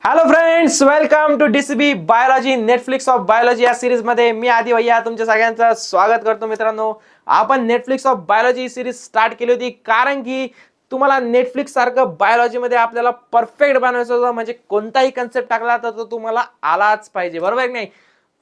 Hello friends, welcome to DCB biology, Netflix of biology या series मध्ये मी आदी भैया तुमच्या सगळ्यांचं स्वागत करतो. मित्रांनो, आपण Netflix of biology series start केली होती कारण की तुम्हाला नेटफ्लिक्स सारखं बायोलॉजी मध्ये आपल्याला परफेक्ट बनवायचं होतं. म्हणजे कोणताही कन्सेप्ट टाकला तर तो तुम्हाला आलाच पाहिजे, बरोबर आहे की नाही?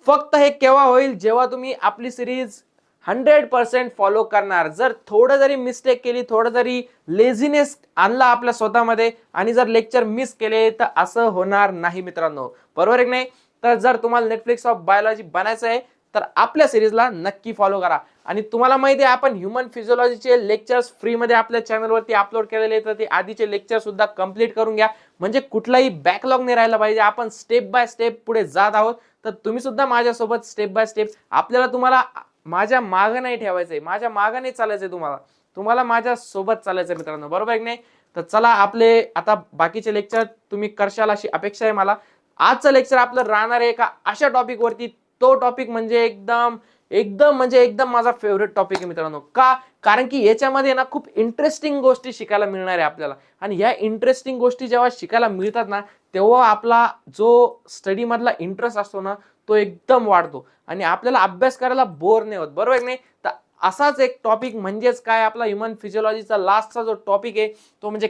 फक्त हे केव्हा होईल जेव्हा तुम्ही आपली सिरीज 100% फॉलो करणार. जर थोडं जरी मिस्टेक केली, थोडं जरी लेझीनेस आणला आपल्या स्वतःमध्ये आणि जर लेक्चर मिस केले तर असं होणार नाही मित्रांनो, बरोबर आहे की नाही? तर जर तुम्हाला नेटफ्लिक्स ऑफ बायोलॉजी बनायचं आहे तर आपल्या सिरीजला नक्की फॉलो करा. आणि तुम्हाला माहिती आहे आपण ह्युमन फिजिओलॉजीचे लेक्चर्स फ्रीमध्ये आपल्या चॅनलवरती अपलोड केलेले आहेत, तर ते आधीचे लेक्चर सुद्धा कंप्लीट करून घ्या. म्हणजे कुठलाही बॅकलॉग नाही राहिला पाहिजे. आपण स्टेप बाय स्टेप पुढे जात आहोत, तर तुम्ही सुद्धा माझ्यासोबत स्टेप बाय स्टेप. आपल्याला तुम्हाला माझ्या मागे नाही ठेवायचंय, माझ्या मागे नाही चालायचंय, तुम्हाला तुम्हाला माझ्या सोबत चालायचंय मित्रांनो, बरोबर आहे की नाही? तर चला, आपले आता बाकीचे लेक्चर तुम्ही करशाल अशी अपेक्षा आहे मला. आजचं लेक्चर आपलं राहणार आहे एका अशा टॉपिक वरती. तो टॉपिक म्हणजे एकदम एकदम म्हणजे एकदम माझा फेवरेट टॉपिक आहे मित्रांनो. का? कारण की याच्यामध्ये ना खूप इंटरेस्टिंग गोष्टी शिकायला मिळणार आहे आपल्याला. आणि ह्या इंटरेस्टिंग गोष्टी जेव्हा शिकायला मिळतात ना, तेव्हा आपला जो स्टडी मधला इंटरेस्ट असतो ना, तो एकदम वाढतो आणि आपल्याला अभ्यास करायला बोर नाही होत, बरोबर आहे की नाही? तर असाच एक टॉपिक म्हणजेच काय, आपला ह्युमन फिजिओलॉजीचा लास्टचा जो टॉपिक आहे तो म्हणजे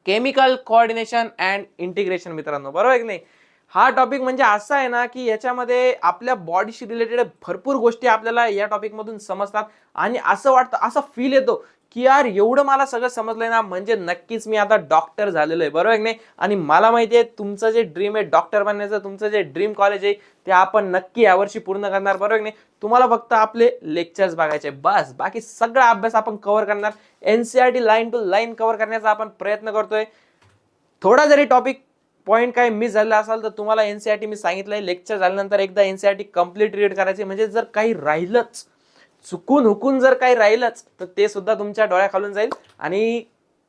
केमिकल कोऑर्डिनेशन अँड इंटिग्रेशन मित्रांनो, बरोबर आहे की नाही? हा टॉपिक म्हणजे असा आहे ना की याच्यामध्ये आपल्या बॉडीशी रिलेटेड भरपूर गोष्टी आपल्याला या टॉपिक मधून समजतात. आणि असं वाटतं, असं फील येतो की यार एवढं मला सगळं समजलंय ना, म्हणजे नक्कीच मी आता डॉक्टर झालेलो आहे, बरोबर आहे की नाही? आणि मला माहिती आहे तुमचं जे ड्रीम आहे डॉक्टर बनण्याचं, तुमचं जे ड्रीम कॉलेज आहे ते आपण नक्की यावर्षी पूर्ण करणार, बरोबर आहे की नाही? तुम्हाला फक्त आपले लेक्चर्स बघायचे, बस. बाकी सगळा अभ्यास आपण कव्हर करणार. NCERT line to line cover करण्याचा आपण प्रयत्न करतोय. थोडा जरी टॉपिक पॉईंट काही मिस झाला असेल तर तुम्हाला एनसीईआरटी मी सांगितलंय, लेक्चर झाल्यानंतर एकदा एनसीईआरटी कंप्लीट रीड करायची. म्हणजे जर काही राहिलंच, चुकून हुकून जर काही राहिलंच, तर ते सुद्धा तुमच्या डोळ्याखालून जाईल आणि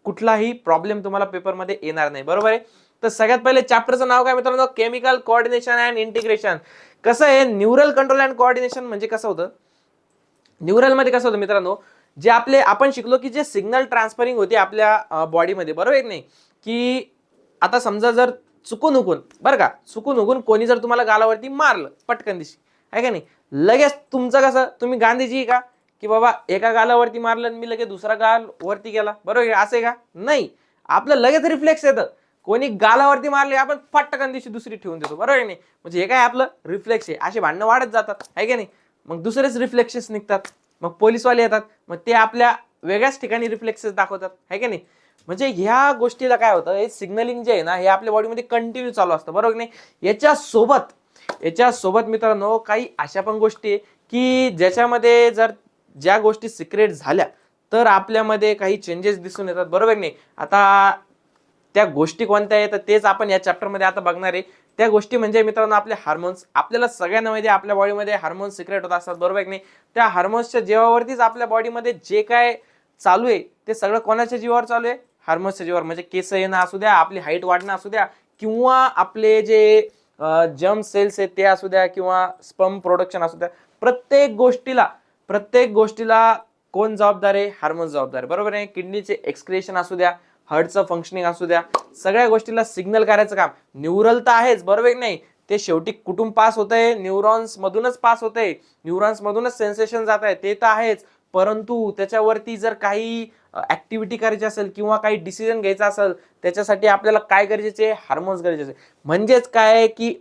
कुठलाही प्रॉब्लेम तुम्हाला पेपरमध्ये येणार नाही, बरोबर आहे? तर सगळ्यात पहिले चॅप्टरचं नाव काय मित्रांनो? Chemical coordination and integration. कसं आहे, न्यूरल कंट्रोल अँड कोऑर्डिनेशन म्हणजे कसं होतं? न्यूरल मध्ये कसं होतं मित्रांनो, जे आपले आपण शिकलो की जे सिग्नल ट्रान्सफरिंग होते आपल्या बॉडीमध्ये, बरोबर आहे की नाही? की आता समजा जर चुकून हुकून, बरं का, चुकून हुकून कोणी जर तुम्हाला गालावरती मारलं पटकन दिशी, आहे का नाही, लगेच तुमचं कसं, तुम्ही गांधीजी का की बाबा एका गालावरती मारलं मी लगेच दुसरा गाल वरती गेला, बरोबर आहे? असे का? नाही. आपलं लगेच रिफ्लेक्स येतं. कोणी गालावरती मारले आपण पटकन दिशी दुसरी ठेवून देतो, बरोबर आहे नाही? म्हणजे हे काय आपलं रिफ्लेक्स आहे. असे भांडणं वाढत जातात, आहे का नाही? मग दुसरेच रिफ्लेक्सेस निघतात. मग पोलीसवाले येतात, मग ते आपल्या वेगळ्याच ठिकाणी रिफ्लेक्सेस दाखवतात, आहे का नाही? म्हणजे ह्या गोष्टीला काय होतं, हे सिग्नलिंग जे आहे ना, हे आपल्या बॉडीमध्ये कंटिन्यू चालू असतं, बरोबर की नाही? याच्यासोबत मित्रांनो काही अशा पण गोष्टी आहे की ज्याच्यामध्ये जर ज्या गोष्टी सिक्रेट झाल्या तर आपल्यामध्ये काही चेंजेस दिसून येतात, बरोबर की नाही? आता त्या गोष्टी कोणत्या आहेत तेच आपण या चॅप्टर मध्ये आता बघणार आहे. त्या गोष्टी म्हणजे मित्रांनो आपले हार्मोन्स. आपल्याला सगळ्यांना माहिती आहे आपल्या बॉडीमध्ये हार्मोन्स सिक्रेट होत असतात, बरोबर की नाही? त्या हार्मोन्सच्या जीवावरतीच आपल्या बॉडीमध्ये जे काय चालू आहे ते सगळं कोणाच्या जीवावर चालू आहे? हार्मोन्सच्या जीवावर. म्हणजे केस येणं असू द्या, आपली हाईट वाढणं असू द्या, किंवा आपले जे जर्म सेल्स आहेत ते असू द्या, किंवा स्पर्म प्रोडक्शन असू द्या, प्रत्येक गोष्टीला कोण जबाबदार आहे? हार्मोन्स जबाबदार आहे, बरोबर आहे? किडनीचे एक्सक्रिएशन असू द्या, हार्टचं फंक्शनिंग असू द्या, सगळ्या गोष्टीला सिग्नल करायचं काम न्यूरल तर आहेच, बरोबर की नाही? ते शेवटी कुठून पास होतंय? न्यूरॉन्स मधूनच पास होतंय. न्यूरॉन्स मधूनच सेन्सेशन जात आहे, ते तर आहेच. परंतु त्याच्यावरती जर काही ऍक्टिव्हिटी करायची असेल किंवा काही डिसिजन घ्यायचा असेल, त्याच्यासाठी आपल्याला काय गरजेचे? हार्मोन्स गरजेचे. म्हणजेच काय की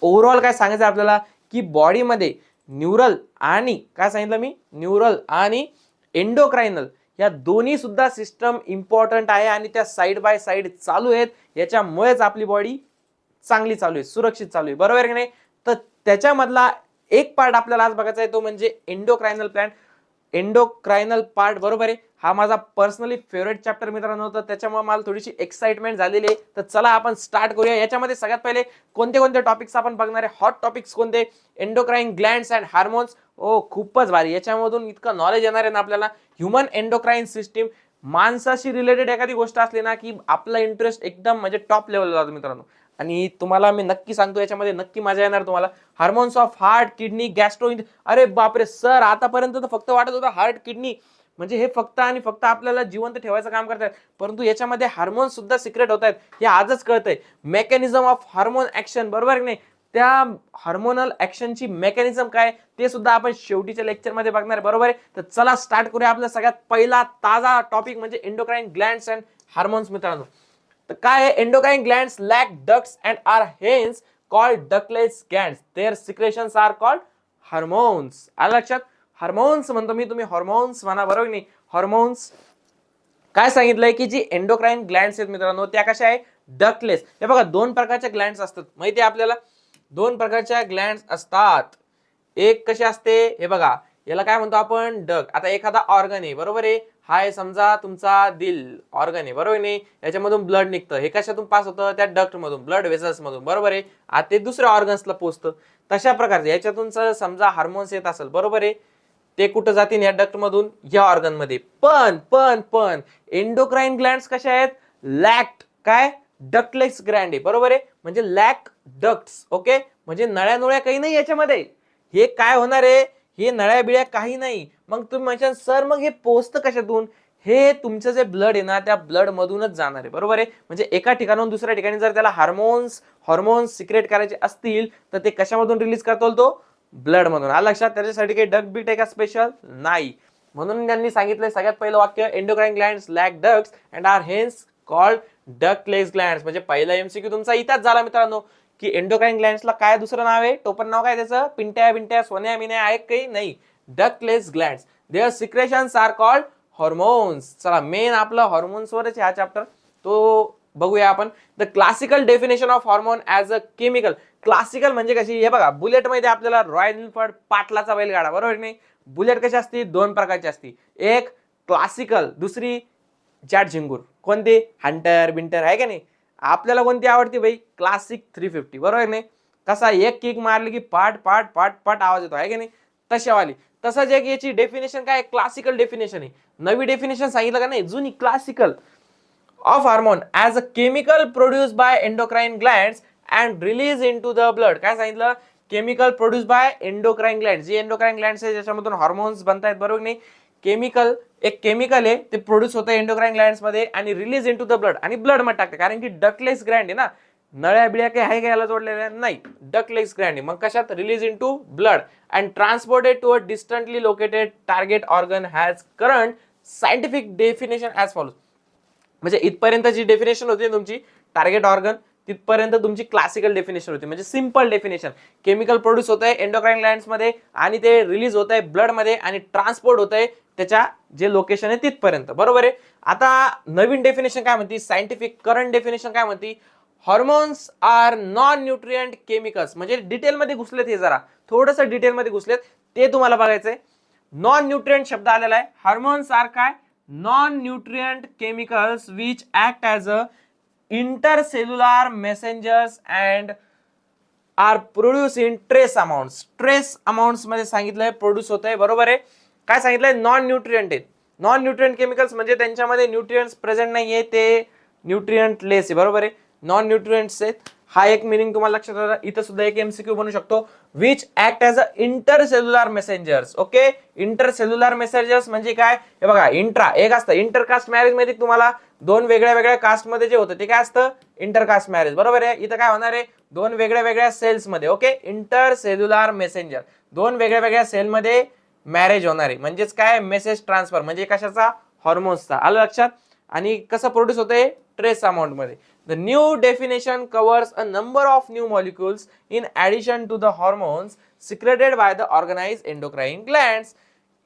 ओव्हरऑल काय सांगायचं आपल्याला की बॉडीमध्ये न्यूरल आणि काय सांगितलं मी? न्यूरल आणि एंडोक्राइनल या दोन्ही सुद्धा सिस्टम इम्पॉर्टंट आहे आणि त्या साइड बाय साइड चालू आहेत. याच्यामुळेच आपली बॉडी चांगली चालू आहे, सुरक्षित चालू आहे, बरोबर की नाही? तर त्याच्यामधला एक पार्ट आपल्याला आज बघायचा आहे, तो म्हणजे एंडोक्राइनल प्लॅन. एंडोक्राइनल पार्ट, बरोबर आहे, हा माझा पर्सनली फेवरेट चॅप्टर मित्रांनो होता, त्याच्यामुळे मला थोडीशी एक्साइटमेंट झालेली आहे. तर चला आपण स्टार्ट करूया. याच्यामध्ये सगळ्यात पहिले कोणते कोणते टॉपिक्स आपण बघणार आहे? हॉट टॉपिक्स कोणते? Endocrine glands and hormones. ओ खूपच भारी, याच्यामधून इतकं नॉलेज येणार आहे ना आपल्याला. ह्युमन एंडोक्राइन सिस्टीम, माणसाशी रिलेटेड एखादी गोष्ट असली ना की आपला इंटरेस्ट एकदम म्हणजे टॉप लेवलला जातो मित्रांनो. आणि तुम्हाला मी नक्की सांगतो याच्यामध्ये नक्की मजा येणार तुम्हाला. Hormones of heart, kidney, gastro. अरे बापरे सर, आतापर्यंत तर फक्त वाटत होतं हार्ट, किडनी, म्हणजे हे फक्त आणि फक्त आपल्याला जिवंत ठेवायचं काम करतात, परंतु याच्यामध्ये हार्मोन सुद्धा सिक्रेट होत आहेत हे आजच कळतंय. मेकॅनिझम ऑफ हार्मोन ऍक्शन, बरोबर की नाही? त्या हार्मोनल ऍक्शनची मेकॅनिझम काय ते सुद्धा आपण शेवटीच्या लेक्चर मध्ये बघणार आहे, बरोबर आहे? तर चला स्टार्ट करूया आपला सगळ्यात पहिला ताजा टॉपिक म्हणजे एंडोक्राइन ग्लँड्स अँड हार्मोन्स. मित्रांनो, तर काय आहे? Endocrine glands lack ducts and are hence called ductless glands. Their secretions are called hormones. आलं लक्षात? हार्मोन्स म्हणतो मी, तुम्ही हार्मोन्स म्हणा, बरोबर नाही? हार्मोन्स काय सांगितलंय की जी एंडोक्राइन ग्लँड्स आहेत मित्रांनो त्या कशा आहे? डक्टलेस. हे बघा, दोन प्रकारच्या ग्लँड्स असतात, माहिती आहे आपल्याला? दोन प्रकारच्या ग्लँड्स असतात. एक कशी असते, हे बघा, याला काय म्हणतो आपण? डक्ट. आता एखादा ऑर्गन आहे, बरोबर आहे? हा आहे समजा तुमचा दिल ऑर्गन आहे, बरोबर नाही? याच्यामधून ब्लड निघतं, हे कशातून पास होतं? त्या डक्ट मधून, ब्लड व्हेसल्स मधून, बरोबर आहे? आता ते दुसऱ्या ऑर्गन्सला पोहोचतं. तशा प्रकारचे याच्यातून समजा हार्मोन्स येत असेल, बरोबर आहे? ते कुठं जातील? या डक्ट मधून या ऑर्गन मध्ये. पण एंडोक्राइन ग्लँड्स कशा आहेत? लॅक्ट काय? डक्टलेस ग्लँड आहे, बरोबर आहे? म्हणजे लॅक डक्ट्स. ओके, म्हणजे नळ्या नुळ्या काही नाही याच्यामध्ये. हे काय होणार आहे? हे नळ्या बिळ्या काही नाही. मग तुम्ही म्हणशाल सर मग हे पोचतं कशातून? हे तुमचं जे ब्लड आहे ना त्या ब्लड मधूनच जाणार आहे, बरोबर आहे? म्हणजे एका ठिकाणाहून दुसऱ्या ठिकाणी जर त्याला हार्मोन्स सिक्रेट करायचे असतील तर ते कशामधून रिलीज करतो? तो ब्लड मधून. आलं लक्षात? त्याच्यासाठी काही डक्ट बीट आहे का स्पेशल? नाही. म्हणून त्यांनी सांगितलंय सगळ्यात पहिलं वाक्य, endocrine glands lack ducts and are hence called ductless glands. म्हणजे पहिला एमसीक्यू तुमचा इथंच झाला मित्रांनो, की एंडोक्राइन ग्लँड्सला काय दुसरं नाव आहे? टोपण नाव काय त्याचं? पिंट्या बिंट्या सोन्या मिन्या आहे काही नाही. Ductless glands. Their secretions are called hormones. चला, मेन आपलं हॉर्मोन्सवरच हा चॅप्टर, तो बघूया आपण. The classical definition of hormone as a chemical. Classical म्हणजे कशी? हे बघा, बुलेट मध्ये आपल्याला रॉयल एनफील्ड पाटलाचा बैलगाडा, बरोबर नाही? बुलेट कशी असते? दोन प्रकारची असते. एक क्लासिकल, दुसरी जॅट झिंगूर. कोणती? हंटर बिंटर, आहे का नाही? आपल्याला कोणती आवडते भाई? क्लासिक 350, बरोबर नाही? कसा एक किक मारली की पाट पाट पाट पाट आवाज येतो, आहे का नाही? तशावाली. तसंच एक याची डेफिनेशन काय? क्लासिकल डेफिनेशन आहे. नवी डेफिनेशन सांगितलं का नाही? जुनी classical of hormone as a chemical produce by endocrine glands and release into the blood. काय सांगितलं? Chemical produce by endocrine gland. जे एंडोक्राइन ग्लँड्स आहे ज्याच्यामधून हार्मोन्स बनतायत, बरोबर नाही? केमिकल, एक केमिकल आहे ते प्रोड्यूस होतं एंडोक्राइन ग्लँड्स मध्ये आणि release into the blood, आणि ब्लड मध्ये टाकते. कारण की डक्टलेस ग्लँड आहे ना, नळ्या बिळ्या काही आहे का याला जोडलेल्या? नाही. डक्टलेस ग्लँड आहे. मग कशात? Release into blood and transported to a distantly located target organ has current scientific definition as follows. म्हणजे इथपर्यंत जी डेफिनेशन होती तुमची टार्गेट ऑर्गन, तिथपर्यंत तुमची क्लासिकल डेफिनेशन होती. म्हणजे सिंपल डेफिनेशन, केमिकल प्रोड्यूस होत आहे एंडोक्राइन ग्लँड्स मध्ये आणि ते रिलीज होत आहे ब्लड मध्ये आणि ट्रान्सपोर्ट होत आहे त्याच्या जे लोकेशन आहे तिथपर्यंत, बरोबर आहे? आता नवीन डेफिनेशन काय म्हणते? सायंटिफिक करंट डेफिनेशन काय म्हणते? Hormones are non nutrient chemicals. म्हणजे डिटेलमध्ये घुसलेत हे, जरा थोडंसं डिटेलमध्ये घुसलेत, ते तुम्हाला बघायचंय. नॉन न्यूट्रिएंट शब्द आलेला आहे. हार्मोन्स आर काय? non-nutrient chemicals which act as a intercellular messengers and are produced in trace amounts. trace amounts मध्ये सांगितलंय प्रोड्यूस होत आहे, बरोबर आहे? काय सांगितलंय? नॉन न्यूट्रिएंट आहेत. नॉन न्यूट्रिएंट केमिकल्स म्हणजे त्यांच्यामध्ये न्यूट्रिएंट्स प्रेझेंट नाहीये, ते न्यूट्रिएंट लेस आहे, बरोबर आहे? नॉन न्यूट्रिएंट्स आहेत. हा एक मिनिंग तुम्हाला लक्षात आला. इथं सुद्धा एक एमसीक्यू बनू शकतो. Which act as a intercellular messengers. Okay, intercellular messengers म्हणजे काय? हे बघा, इंट्रा एक असतं. इंटरकास्ट मॅरेज मध्ये तुम्हाला दोन वेगळ्या वेगळ्या कास्ट मध्ये जे होतं ते काय असतं? इंटरकास्ट मॅरेज, बरोबर आहे? इथं काय होणार आहे? दोन वेगळ्या वेगळ्या सेल्स मध्ये. ओके, इंटरसेल्युलर मेसेंजर, दोन वेगळ्या वेगळ्या सेल मध्ये मॅरेज होणार आहे. म्हणजेच काय? Message transfer. म्हणजे कशाचा? हॉर्मोन्सचा. आलं लक्षात? आणि कसं प्रोड्यूस होतंय? ट्रेस अमाउंट मध्ये. The new definition covers a number of new molecules in addition to the hormones secreted by the organized endocrine glands.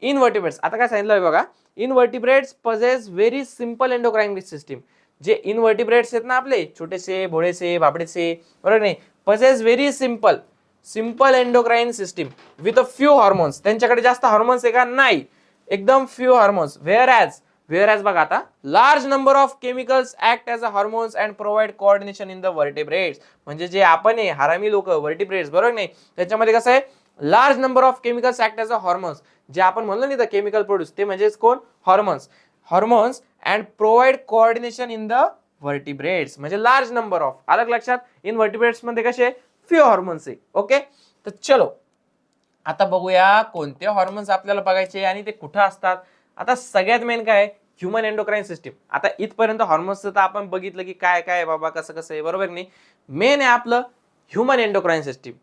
Invertebrates. आता काय सांगितलं बघा, invertebrates possess very simple endocrine system. जे invertebrates आहेत ना आपले, छोटेसे भोळेसे बाबडेसे, बरोबर नाही? possess very simple endocrine system with a few hormones. त्यांच्याकडे जास्त हार्मोन्स आहे का? नाही, एकदम few hormones. Whereas बघा आता, large number of chemicals act as a hormones and provide coordination in the vertebrates. म्हणजे जे आपण आहे हरामी लोक वर्टिब्रेट्स, बरोबर नाही? त्याच्यामध्ये कसं आहे? Large number of chemicals act as a hormones. जे आपण म्हणलो नाही द केमिकल प्रोड्यूस, ते म्हणजेच कोण? Hormones and provide coordination in the vertebrates. म्हणजे लार्ज नंबर ऑफ. अलग लक्षात? इन वर्टिब्रेट्स मध्ये कसे? फ्यू हार्मोन्स आहे. ओके, तर चलो आता बघूया कोणते हार्मोन्स आपल्याला बघायचे आणि ते कुठं असतात. आता सगळ्यात मेन काय आहे, ह्युमन एंडोक्राईन सिस्टीम. आता इथपर्यंत हॉर्मोन्सचं तर आपण बघितलं की काय काय बाबा, कसं कसं आहे, बरोबर नाही. मेन आहे आपलं ह्युमन एंडोक्राईन सिस्टीम.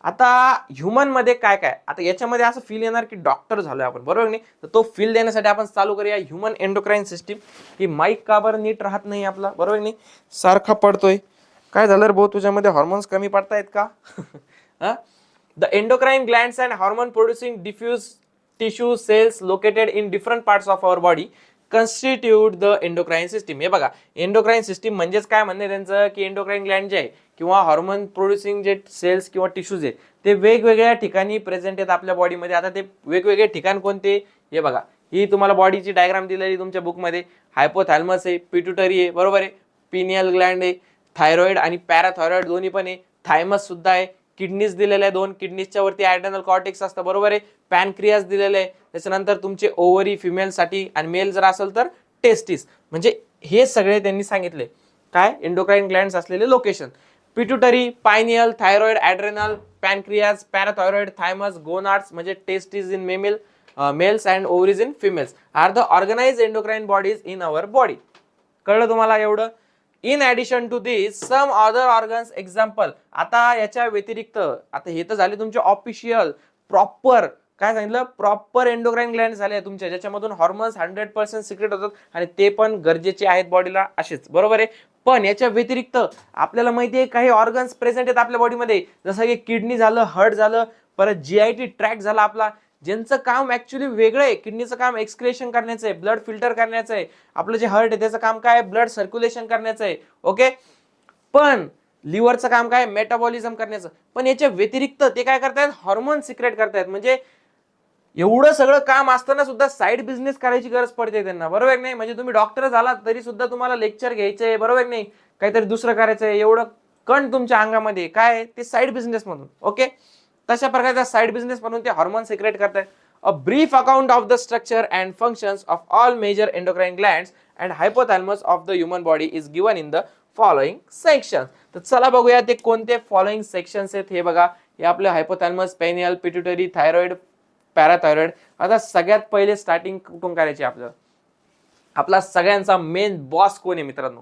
आता ह्युमन मध्ये काय काय, आता याच्यामध्ये असं फील येणार की डॉक्टर झालोय आपण, बरोबर नाही. तर तो फील देण्यासाठी आपण चालू करूया ह्युमन एंडोक्राईन सिस्टीम. ही माईक का बरं नीट राहत नाही आपला, बरोबर नाही, सारखा पडतोय. काय झालं रे भाऊ, तुझ्यामध्ये हॉर्मोन्स कमी पडतायत का? The endocrine glands and hormone producing diffuse tissue cells located in different parts of our body constitute the endocrine system. हे बघा, एंडोक्राईन सिस्टीम म्हणजेच काय म्हणणे त्यांचं, की एंडोक्राईन ग्लँड जे आहे किंवा हॉर्मोन प्रोड्युसिंग जे सेल्स किंवा टिश्यूज आहेत ते वेगवेगळ्या ठिकाणी प्रेझेंट आहेत आपल्या बॉडीमध्ये. आता ते वेगवेगळे ठिकाण कोणते, हे बघा, ही तुम्हाला बॉडीची डायग्राम दिलेली तुमच्या बुकमध्ये. हायपोथॅलमस आहे, पिट्युटरी आहे, बरोबर आहे, पिनियल ग्लँड आहे, थायरॉइड आणि पॅराथायरॉइड दोन्ही पण आहे, थायमस सुद्धा आहे, किडनीज दिलेल्या आहे, 2 किडनीजच्या वरती ॲड्रेनल कॉर्टेक्स असतं, बरोबर आहे, पॅनक्रियास दिलेलं आहे, त्याच्यानंतर तुमचे ओव्हरी फिमेलसाठी आणि मेल जर असेल तर टेस्टिस. म्हणजे हे सगळे त्यांनी सांगितले काय, एंडोक्राईन ग्लँड्स असलेले location. Pituitary, pineal, thyroid, adrenal, pancreas, parathyroid, thymus, gonads म्हणजे testis in males and ovaries in females are the organized endocrine bodies in our body. कळलं तुम्हाला एवढं? In addition to this some other organs example. आता याच्या व्यतिरिक्त, आता हे तर झाले तुमचे ऑफिशियल प्रॉपर, काय सांगितलं, प्रॉपर एंडोक्राईन ग्लँड झाले तुमच्या, ज्याच्यामधून हॉर्मोन्स 100% सिक्रेट होतात आणि ते पण गरजेचे आहेत बॉडीला असेच, बरोबर आहे. पण याच्या व्यतिरिक्त आपल्याला माहिती आहे काही ऑर्गन्स प्रेझेंट आहेत आपल्या बॉडीमध्ये, जसं की किडनी झालं, हार्ट झालं, परत जीआयटी ट्रॅक झाला आपला, ज्यांचं काम ऍक्च्युली वेगळं आहे. किडनीचं काम एक्सक्रेशन करण्याचं आहे, ब्लड फिल्टर करण्याचं आहे. आपलं जे हार्ट आहे त्याचं काम काय, ब्लड सर्क्युलेशन करण्याचं आहे, ओके. पण लिव्हरचं काम काय, मेटाबॉलिझम करण्याचं. पण याच्या व्यतिरिक्त ते काय करतायत, हॉर्मोन सिक्रेट करतायत. म्हणजे एवढं सगळं काम असताना सुद्धा साईड बिझनेस करायची गरज पडते त्यांना, बरोबर नाही. म्हणजे तुम्ही डॉक्टर झालात तरी सुद्धा तुम्हाला लेक्चर घ्यायचंय, बरोबर नाही, काहीतरी दुसरं करायचंय, एवढं कण तुमच्या अंगामध्ये काय ते साईड बिझनेस म्हणून, ओके. तशा प्रकारचा साईड बिझनेस म्हणून ते हॉर्मोन सिक्रेट करतात. A brief account of the structure and functions of all major endocrine glands and hypothalamus of the human body is given in the following section. तर चला बघूया ते कोणते फॉलोइंग सेक्शन्स आहेत. हे बघा, हे आपले हायपोथॅलमस, पेनियल, पिट्युटरी, थायरॉइड, पॅराथायरॉइड. आता सगळ्यात पहिले स्टार्टिंग कुठून करायची आपल्याला, आपला सगळ्यांचा मेन बॉस कोण आहे मित्रांनो.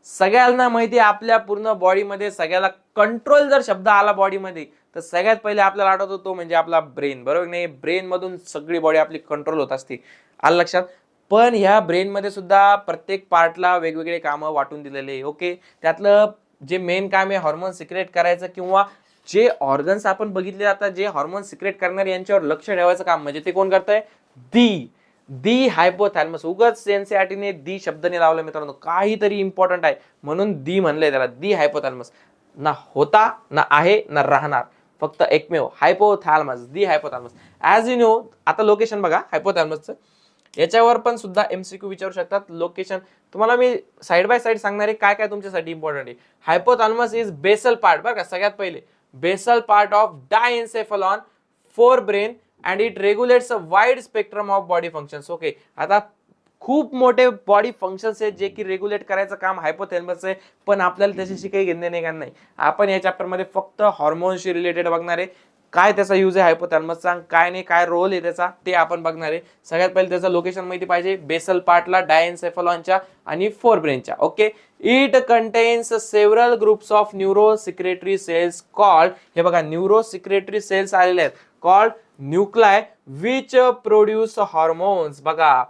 सगळ्यांना माहिती आहे आपल्या पूर्ण बॉडीमध्ये सगळ्याला कंट्रोल जर शब्द आला बॉडीमध्ये तर सगळ्यात पहिले आपल्याला आठवतो तो म्हणजे आपला ब्रेन, बरोबर नाही. ब्रेन मधून सगळी बॉडी आपली कंट्रोल होत असते, आलं लक्षात. पण ह्या ब्रेन मध्ये सुद्धा प्रत्येक पार्टला वेगवेगळे कामं वाटून दिलेले, ओके. त्यातलं जे मेन काम आहे हॉर्मोन सिक्रेट करायचं, किंवा जे ऑर्गन्स आपण बघितले आता जे हॉर्मोन सिक्रेट करणारे यांच्यावर लक्ष ठेवायचं काम, म्हणजे ते कोण करतंय, दी हायपोथॅलमस. उगाच एनसीईआरटीने दी शब्दने लावला मित्रांनो, काहीतरी इम्पॉर्टंट आहे म्हणून दी म्हणलंय त्याला, दी हायपोथॅलमस. ना होता, ना आहे, ना राहणार, फक्त एकमेव हायपोथॅलमस, दी हायपोथॅलमस. ऍज यू नो, आता लोकेशन बघा हायपोथॅलमसचं, याच्यावर पण सुद्धा एमसीक्यू विचारू शकतात. लोकेशन तुम्हाला मी साइड बाय साइड सांगणार आहे काय काय तुमच्यासाठी इम्पॉर्टंट आहे. हायपोथॅलमस इज बेसल पार्ट, बरं का, सगळ्यात पहिले basal part of diencephalon forebrain and it regulates a wide spectrum of body functions, okay. आता खूप मोठे बॉडी फंक्शन्स आहेत जे की रेग्युलेट करायचं काम हायपोथॅलमस आहे, पण आपल्याला त्याच्याशी काही घेणे नाही. आपण या चॅप्टर मध्ये फक्त हॉर्मोन्सशी रिलेटेड बघणार आहे, काय त्याचा यूज आहे हायपोथॅलमसचा, काय नाही, काय रोल आहे त्याचा, ते आपण बघणार आहे. सगळ्यात पहिले त्याचं लोकेशन माहिती पाहिजे, बेसल पार्टला डायएन्सेफॅलॉनच्या आणि फोर ब्रेनच्या, okay. It contains several groups of neurosecretory cells called, हे बघा न्यूरो सिक्रेटरी सेल्स आलेले आहेत, called nuclei which produce hormones. बघा,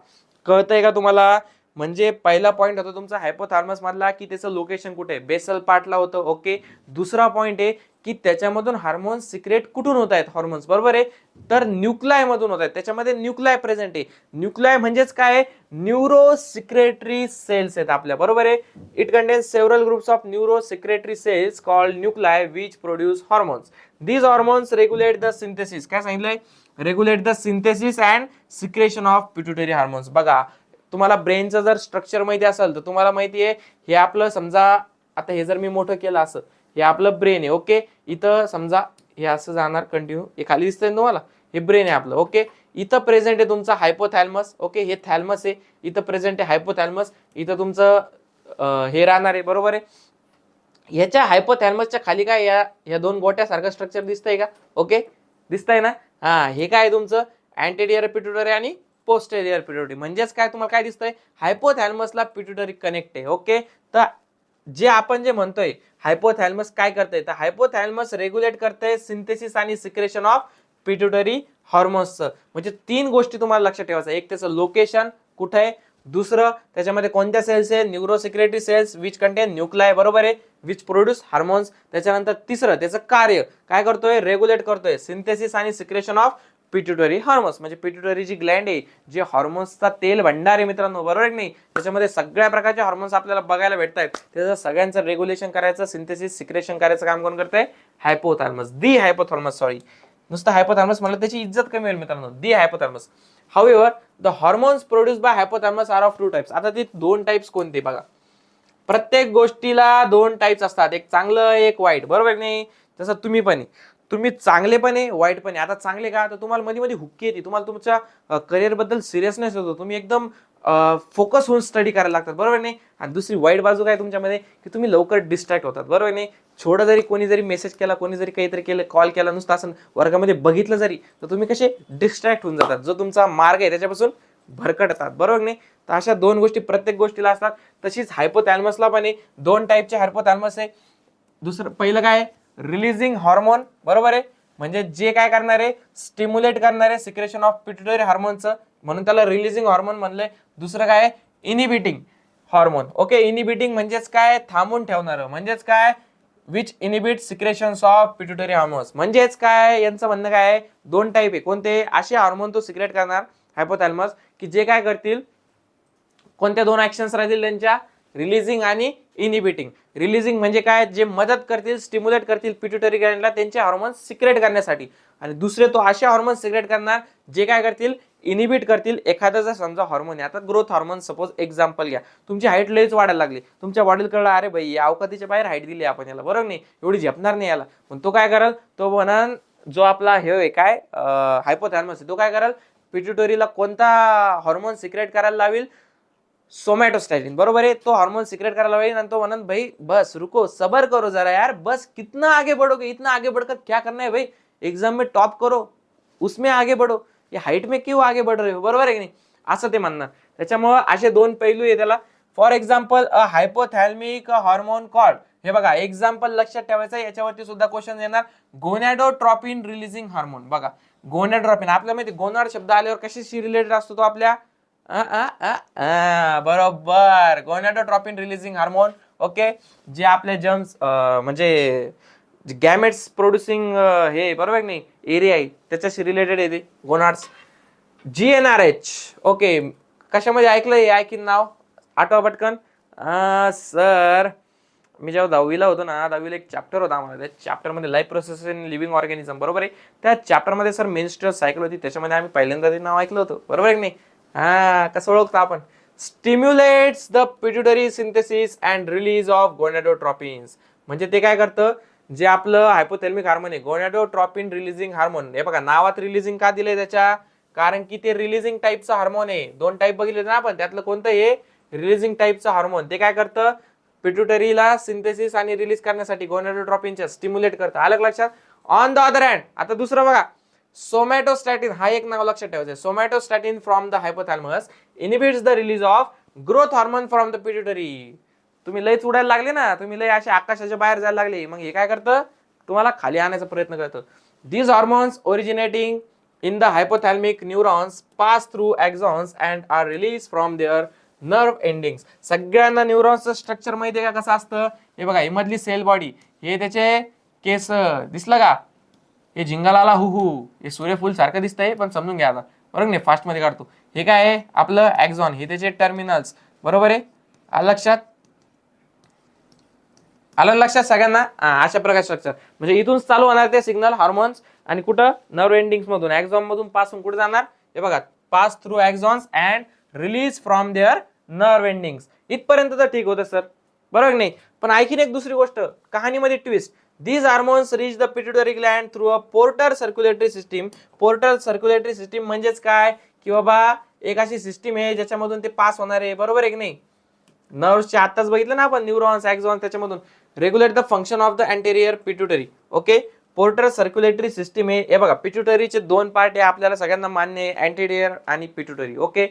कळतंय का तुम्हाला. म्हणजे पहिला पॉइंट होता तुमचा हायपोथॅलमस मधला की त्याचं लोकेशन कुठे, बेसल पार्टला होतं, ओके. दुसरा पॉइंट आहे की त्याच्यामधून हार्मोन्स सिक्रेट कुठून होत आहेत हॉर्मोन्स, बरोबर आहे, तर न्यूक्लाय मधून होत आहेत. त्याच्यामध्ये न्यूक्लाय प्रेझेंट आहे. न्यूक्लाय म्हणजेच काय, न्यूरो सिक्रेटरी सेल्स आहेत आपल्या, बरोबर आहे. It contains several groups of neurosecretory cells called nuclei which produce hormones. These hormones regulate the synthesis, काय सांगितलंय, regulate the synthesis and secretion of pituitary hormones. बघा, तुम्हाला ब्रेनचं जर स्ट्रक्चर माहिती असेल तर तुम्हाला माहिती आहे हे आपलं, समजा आता हे जर मी मोठं केलं असं, हे आपलं ब्रेन आहे, ओके. इथं समजा हे असं जाणार कंटिन्यू, हे खाली दिसतंय तुम्हाला, हे ब्रेन आहे आपलं, ओके. इथं प्रेझेंट आहे तुमचा हायपोथॅलमस, ओके. हे थॅलमस आहे, इथं प्रेझेंट आहे हायपोथॅलमस, इथं तुमचं हे राहणार आहे, बरोबर आहे. ह्याच्या हायपोथॅलमसच्या खाली काय या दोन गोट्यासारखं स्ट्रक्चर दिसतंय का, ओके, दिसतंय ना. हा, हे काय तुमचं अँटेरियर पिट्युटरी आणि पोस्टेरियर पिट्युटरी. म्हणजेच काय तुम्हाला काय दिसतंय, हायपोथॅलमसला पिट्युटरी कनेक्ट आहे. ओके, तर जे आपण जे म्हणतोय हायपोथॅलमस काय करतंय, तर हायपोथॅलमस रेग्युलेट करतंय सिंथेसिस आणि सिक्रेशन ऑफ पिट्युटरी हॉर्मोन्सचं. म्हणजे 3 गोष्टी तुम्हाला लक्षात ठेवायचं. एक त्याचं लोकेशन कुठे आहे, दुसरं त्याच्यामध्ये कोणत्या सेल्स आहे, न्यूरोसिक्रेटरी सेल्स विच कंटेन न्यूक्लाय, बरोबर आहे, विच प्रोड्यूस हार्मोन्स. त्याच्यानंतर तिसरं त्याचं कार्य काय करतोय, रेग्युलेट करतोय सिंथेसिस आणि सिक्रेशन ऑफ पिट्युटरी हार्मोन्स. म्हणजे पिट्युटरी जी ग्लँड आहे, जे हार्मोन्सचा तेल भंडार आहे मित्रांनो, बरोबर आहे नाही, त्याच्यामध्ये सगळ्या प्रकारचे हार्मोन्स आपल्याला बघायला भेटतात. त्याचं सगळ्यांचं रेग्युलेशन करायचं, सिंथेसिस सिक्रेशन करायचं काम कोण करतंय, हायपोथॅलमस. दी हायपोथॅलमस, सॉरी, नुसतं हायपोथॅलमस म्हणलं त्याची इज्जत कमी होईल मित्रांनो. The hypothalamus. However the hormones produce by hypothalamus are of 2 types. आता ते 2 टाइप्स कोणते बघा. प्रत्येक गोष्टीला 2 टाइप्स असतात, एक चांगलं एक वाईट, बरोबर नाही. तसं तुम्ही पण आहे, तुम्ही चांगले पण आहे वाईट पण आहे. आता चांगले का, तर तुम्हाला मध्ये मध्ये हुक्की येते, तुम्हाला तुमच्या करिअर बद्दल सिरियसनेस होतो, तुम्ही एकदम फोकस होऊन स्टडी करायला लागतात, बरोबर नाही. आणि दुसरी वाईट बाजू काय तुमच्यामध्ये, की तुम्ही लवकर डिस्ट्रॅक्ट होतात, बरोबर नाही. छोडं जरी कोणी जरी मेसेज केला, कोणी जरी काहीतरी केलं, कॉल केला, नुसतं असं वर्गामध्ये बघितलं जरी, तर तुम्ही कसे डिस्ट्रॅक्ट होऊन जातात, जो तुमचा मार्ग आहे त्याच्यापासून भरकटतात, बरोबर नाही. तर अशा 2 गोष्टी प्रत्येक गोष्टीला असतात. तशीच हायपोथॅलमसला पण आहे, 2 टाईपचे हायपोथॅलमस आहे. दुसरं पहिलं काय, रिलीजिंग हॉर्मोन, बरोबर आहे, म्हणजे जे काय करणार आहे, स्टिम्युलेट करणार आहे सिक्रेशन ऑफ पिट्युटरी हार्मोनचं, म्हणून त्याला रिलीजिंग हॉर्मोन म्हणलंय. दुसरं काय, इनिबिटिंग हॉर्मोन. ओके, इनिबिटिंग म्हणजेच काय, थांबून ठेवणारं, म्हणजेच काय, which inhibit secretions of pituitary hormones. म्हणजेच काय, यांचं म्हणणं काय आहे, 2 टाईप आहे. कोणते, असे हार्मोन तो सिक्रेट करणार हायपोथॅलमस, की जे काय करतील, कोणत्या 2 ऍक्शन्स राहतील त्यांच्या, रिलीजिंग आणि इनिबिटिंग. रिलीजिंग म्हणजे काय, जे मदत करतील, स्टिम्युलेट करतील पिट्युटरी ग्लँडला त्यांचे हार्मोन्स सिक्रेट करण्यासाठी. आणि दुसरे तो असे हार्मोन्स सिक्रेट करणार जे काय करतील, इनिबिट करतील एखादा जर समजा हार्मोन. आता ग्रोथ हार्मोन सपोज एक्झाम्पल घ्या, तुमची हाईट लयच वाढायला लागली, तुमच्या बॉडीला कळलं अरे भाई या अवकातीच्या बाहेर हाईट दिली आपण याला, बरोबर नाही, एवढी झेपणार नाही याला, पण तो काय करेल, तो म्हणा जो आपला हे आहे काय हायपोथॅलमस, तो काय करेल, पिट्युटरीला कोणता हार्मोन सिक्रेट करायला लावेल, सोमॅटोस्टॅटिन, बरोबर आहे. तो हार्मोन सिक्रेट करायला पाहिजे आणि तो म्हणन भाई बस रुको सबर करो जरा यार, बस कितना आगे बढ़ोगे, इतना आगे बढ़कर क्या करना है भाई, एग्जाम में टॉप करो, उसमें आगे बढ़ो, ये हाइट में क्यों आगे बढ़ रहे हो, बरोबर आहे की नाही, असं ते म्हणणार. त्याच्यामुळे असे 2 पैलू आहे त्याला. For example a hypothalamic hormone called, हे बघा एक्झाम्पल लक्षात ठेवायचं, याच्यावरती सुद्धा क्वेश्चन येणार. Gonadotropin releasing hormone. बघा गोनॅडोट्रॉपिन, आपल्या माहिती गोनाड शब्द आल्यावर कशाशी रिलेटेड असतो तो, आपल्या बरोबर, गोनॅडोट्रॉपिन रिलीजिंग हार्मोन. ओके, जे आपले जर्म्स म्हणजे गॅमेट्स प्रोड्युसिंग हे, बरोबर नाही, एरिया आहे त्याच्याशी रिलेटेड आहे ते गोनाड्स. GnRH. ओके, कशामध्ये ऐकलंय, ऐकीन नाव आठवा पटकन. सर मी जेव्हा 10वीला होतो ना, 10वीला एक चॅप्टर होता आम्हाला, त्या चॅप्टर मध्ये life process in living organism, बरोबर आहे. त्या चॅप्टर मध्ये सर मेन्स्ट्रुअल सायकल होती, त्याच्यामध्ये आम्ही पहिल्यांदा ते नाव ऐकलं होतं, बरोबर आहे की नाही. कसं ओळखतो आपण, stimulates the pituitary synthesis and release of gonadotropins. म्हणजे ते काय करतं, जे आपलं हायपोथॅल्मिक हार्मोन आहे गोनॅडोट्रॉपिन रिलीजिंग हार्मोन, हे बघा नावात रिलीजिंग का दिलंय त्याच्या, कारण की ते रिलीजिंग टाईपचं हार्मोन आहे. 2 टाईप बघितले ना आपण, त्यातलं कोणतं हे रिलीजिंग टाईपचं हार्मोन, ते काय करतं, पिट्युटरीला सिंथेसिस आणि रिलीज करण्यासाठी गोनॅडोट्रॉपिनच्या स्टिम्युलेट करतं. आलं लक्षात. ऑन द अदर हँड आता दुसरं बघा, सोमॅटोस्टॅटिन, हा एक नाव लक्षात ठेवायचं. Somatostatin from the hypothalamus inhibits the release of growth hormone from the pituitary. तुम्ही लयच उडायला लागले ना, तुम्ही लय अशा आकाशाच्या बाहेर जायला लागले, मग हे काय करतं, तुम्हाला खाली आणायचा प्रयत्न करतं. These hormones originating in the hypothalamic neurons pass through axons and are release from their nerve endings. सगळ्यांना न्यूरॉन्सचं स्ट्रक्चर माहिती आहे का कसं असतं, हे बघा, ही मधली सेल बॉडी, हे त्याचे केस, दिसलं का, हे झिंगालाला हु, हे सूर्यफूल सारखं दिसतंय पण समजून घ्या आता, बरोबर नाही, फास्ट मध्ये काढतो. हे काय आहे आपलं एक्झॉन, हे त्याचे टर्मिनल्स, बरोबर आहे. आलं लक्षात, आलं लक्षात सगळ्यांना. अशा प्रकारचे स्ट्रक्चर, म्हणजे इथून चालू होणार ते सिग्नल हार्मोन्स आणि कुठं नर्व एंडिंग्स मधून, एक्झॉन मधून पास होऊन कुठे जाणार, हे बघा, pass through axons and release from their nerve endings. इथपर्यंत तर ठीक होतं सर, बरोबर नाही. पण आणखीन एक दुसरी गोष्ट, कहाणीमध्ये twist. These hormones reach the pituitary gland through a portal circulatory system. Portal circulatory system म्हणजेच काय, की बाबा एक अशी सिस्टीम आहे ज्याच्यामधून ते पास होणार आहे, बरोबर आहे की नाही. नर्व्सचे आताच बघितलं ना आपण, न्यूरॉन्स, एक्झॉन, त्याच्यामधून regulate the function of the anterior pituitary. Okay, porter circulatory system आहे. हे बघा पिट्युटरीचे दोन पार्ट आहे, आपल्याला सगळ्यांना मान्य आहे, अँटेरियर आणि पिट्युटरी. ओके,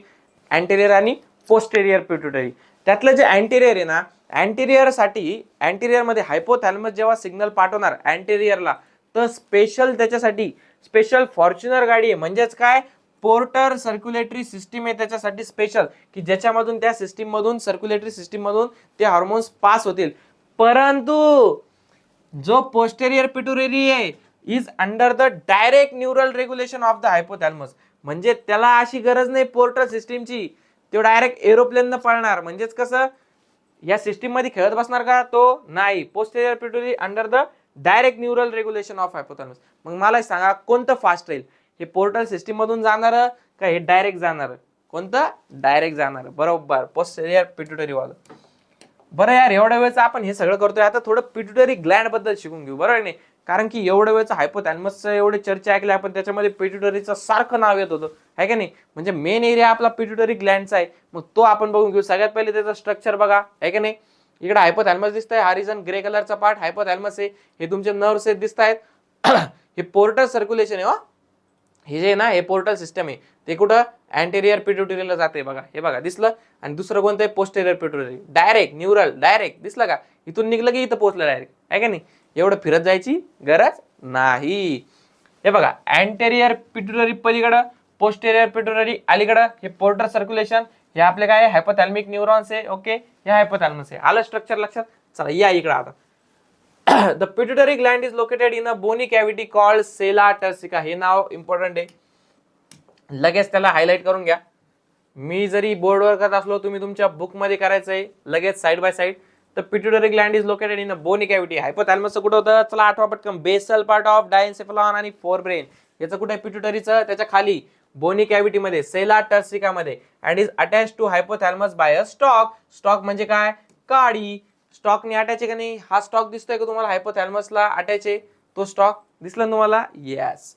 अँटेरियर आणि पोस्टेरियर पिट्युटरी. त्यातलं जे अँटेरियर आहे ना, अँटेरियर साठी, अँटेरियर मध्ये हायपोथॅलमस जेव्हा सिग्नल पाठवणार अँटेरियरला, तर स्पेशल त्याच्यासाठी स्पेशल फॉर्च्युनर गाडी आहे. म्हणजेच काय, पोर्टर सर्क्युलेटरी सिस्टीम आहे त्याच्यासाठी स्पेशल, की ज्याच्यामधून त्या सिस्टीम मधून सर्क्युलेटरी सिस्टीम मधून ते हार्मोन्स पास होतील. परंतु जो पोस्टेरियर पिट्युटरी आहे is under the direct neural regulation of the hypothalamus. म्हणजे त्याला अशी गरज नाही पोर्टर सिस्टीमची, तो डायरेक्ट एरोप्लेन न पळणार. म्हणजेच कसं, या सिस्टीम मध्ये खेळत बसणार का तो? नाही. Posterior pituitary under the direct neural regulation of hypothalamus. मग मला सांगा कोणतं फास्ट राहील, हे पोर्टल सिस्टीम मधून जाणार का हे डायरेक्ट जाणार? कोणतं? डायरेक्ट जाणार. बरोबर, पोस्टेरियर पिट्युटरी वाला. बरं यार, एवढ्या वेळेचं आपण हे सगळं करतोय, आता थोडं पिट्युटरी ग्लँड बद्दल शिकून घेऊ, बरोबर नाही? कारण की एवढ्या वेळेचं हायपोथॅलमसचं एवढे चर्चा ऐकले आपण, त्याच्यामध्ये पिट्युटरीचं सारखं नाव येत होतं, आहे का नाही? म्हणजे मेन एरिया आपला पिट्युटरी ग्लँडचा आहे. मग तो आपण बघून घेऊ. सगळ्यात पहिले त्याचं स्ट्रक्चर बघा, आहे का नाही? इकडे हायपोथॅलमस दिसतंय, हा रिजन ग्रे कलरचा पार्ट हायपोथॅलमस आहे. हे तुमचे नर्व्स आहेत दिसत आहेत. हे पोर्टल सर्क्युलेशन आहे. हे जे ना, हे पोर्टल सिस्टम आहे, ते कुठं? अँटेरियर पिट्युटरीला जाते. बघा, हे बघा दिसलं. आणि दुसरं कोणतं आहे? Posterior pituitary. Direct neural, direct दिसलं का? इथून निघलं की इथं पोहोचलं डायरेक्ट, आहे का नाही? एवढं फिरत जायची गरज नाही. हे बघा, अँटेरियर पिट्युटरी पलीकडं, पोस्टेरियर पिट्युटरी अलीकडं. हे पोर्टर सर्क्युलेशन, हे आपले काय? हायपोथॅलमिक न्यूरॉन्स आहे. ओके, हे हायपोथॅलमस आहे. आलं स्ट्रक्चर लक्षात? चला या इकडं आता. The pituitary gland is located in a bony cavity called sella turcica. हे नाव इम्पॉर्टंट आहे, लगेच त्याला हायलाइट करून घ्या. मी जरी बोर्डवर करत असलो, तुम्ही तुमच्या बुक मध्ये करायचंय लगेच साइड बाय साइड. तर pituitary gland is located in a bony cavity. हायपोथॅलमसचं कुठं होतं? चला आठवा पटकन. बेसल पार्ट ऑफ डायन्सेफलॉन आणि फोर ब्रेन. याचं कुठे? पिट्युटरीचं त्याच्या खाली बोनी कॅव्हिटी मध्ये, सेला टर्सिका मध्ये. And is attach to hypothalamus by a stalk. Stalk म्हणजे काय? काडी. स्टॉकने अटॅच आहे का नाही? हा स्टॉक दिसतोय का तुम्हाला? हायपोथॅलमसला अटॅच आहे तो स्टॉक, दिसला तुम्हाला? Yes.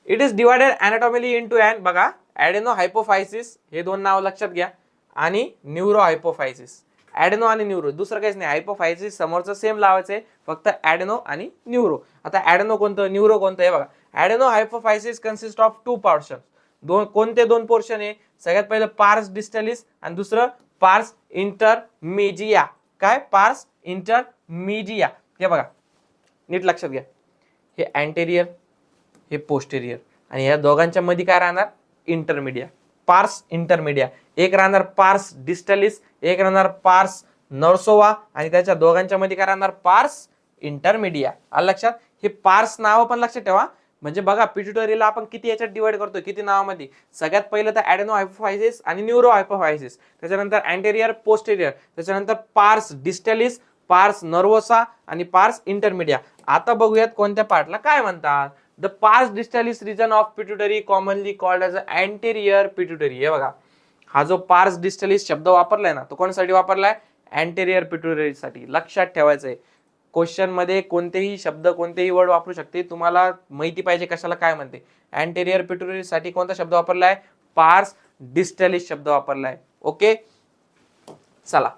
It is divided anatomically into and, बघा, ॲडेनो हायपोफायसिस, हे दोन नाव लक्षात घ्या, आणि न्यूरो हायपोफायसिस. ॲडेनो आणि न्यूरो, दुसरं काहीच नाही. हायपोफायसिस समोरचं सेम लावायचंय, फक्त ॲडेनो आणि न्यूरो. आता ॲडेनो कोणतं, न्यूरो कोणतं? हे बघा, ॲडेनो हायपोफायसिस कन्सिस्ट ऑफ टू पोर्शन. कोणते दोन पोर्शन आहे? सगळ्यात पहिलं पार्स डिस्टलिस आणि दुसरं पार्स इंटरमिजिया. काय? पार्स इंटरमिजिया. हे बघा, नीट लक्षात घ्या. हे अँटेरियर, हे पोस्टेरियर, आणि या दोघांच्या मध्ये काय राहणार? इंटरमिडिया. पार्स इंटरमिडिया. एक राहणार पार्स डिस्टलिस, एक राहणार पार्स नर्सोवा, आणि त्याच्या दोघांच्या मध्ये काय राहणार? पार्स इंटरमिडिया. आलं लक्षात? हे पार्स नाव पण लक्षात ठेवा. म्हणजे बघा, पिट्युटरीला आपण किती याच्यात डिवाइड करतोय, किती नावामध्ये? सगळ्यात पहिलं तर ॲडेनो हायपोफायसिस आणि न्यूरो हायपोफायसिस, त्याच्यानंतर अँटेरियर पोस्टेरियर, त्याच्यानंतर पार्स डिस्टलिस, पार्स नर्वोसा आणि पार्स इंटरमिडिया. आता बघूयात कोणत्या पार्टला काय म्हणतात. The pars distalis region of pituitary commonly called as anterior pituitary. हे बघा, हा जो पार्स डिस्टलिस शब्द वापरलाय ना, तो कोणासाठी वापरलाय? अँटेरियर पिट्युटरी साठी. लक्षात ठेवायचंय, क्वेश्चन मध्ये कोणतेही शब्द, कोणतेही वर्ड वापरू शकते, तुम्हाला माहिती पाहिजे कशाला काय म्हणते. अँटेरियर पिट्युटरी साठी कोणता शब्द वापरलाय? पार्स डिस्टलिस शब्द वापरलाय. ओके, चला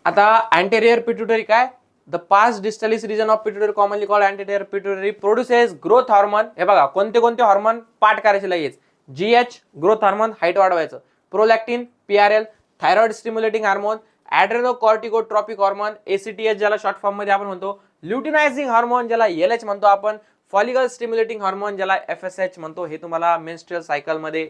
आता अँटेरियर पिट्युटरी काय? The pars distalis region of pituitary commonly called anterior pituitary produces growth hormone. हे बघा, कोणते कोणते हार्मोन पाठ करायचे लगेच? जीएच ग्रोथ हार्मोन, हाईट वाढवायचं. Prolactin, PRL thyroid stimulating hormone. Adrenocorticotropic hormone, ACTH ज्याला शॉर्ट फॉर्म मध्ये आपण म्हणतो. ल्युटिनायझिंग हार्मोन ज्याला एलएच म्हणतो आपण. फॉलिकल स्टिम्युलेटिंग हार्मोन ज्याला एफएसएच म्हणतो. हे तुम्हाला मेन्स्ट्रुअल सायकल मध्ये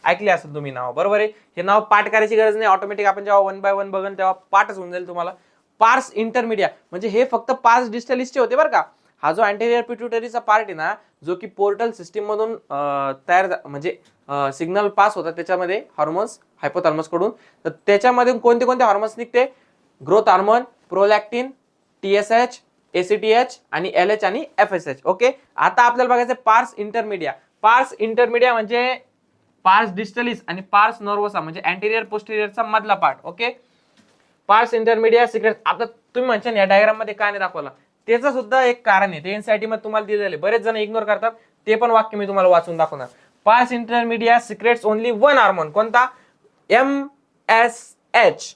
ऐकले असेल तुम्ही नाव, बरोबर आहे? हे नाव पाठ करायची गरज नाही, ऑटोमॅटिक आपण जेव्हा वन बाय वन बघन तेव्हा पाठच होऊन जाईल तुम्हाला. पार्स इंटरमिडिया म्हणजे हे फक्त पार्स डिस्टलिसचे होते बरं का. हा जो अँटेरियर पिट्युटरीचा पार्ट आहे ना, जो की पोर्टल सिस्टीम मधून तयार म्हणजे सिग्नल पास होतात त्याच्यामध्ये हार्मोन्स हायपोथॅलमस कडून. तर त्याच्यामध्ये कोणते कोणते हार्मोन्स निघते? Growth hormone, prolactin, TSH, ACTH आणि एलएच आणि एफएसएच. ओके, आता आपल्याला बघायचं पार्स इंटरमिडिया. पार्स इंटरमिडिया म्हणजे पार्स डिस्टलिस आणि पार्स नर्वोसा म्हणजे अँटेरियर पोस्टेरियरचा मधला पार्ट. ओके, पार्स इंटरमिडिया सिक्रेट. आता तुम्ही म्हणशाल या डायग्राम मध्ये काय नाही दाखवला, त्याचं सुद्धा एक कारण आहे, ते एनसीईआरटी मध्ये तुम्हाला दिलेले, बरेच जण इग्नोर करतात. ते पण वाक्य मी तुम्हाला वाचून दाखवणार. Pars intermedia secretes only one hormone. कोणता? MSH.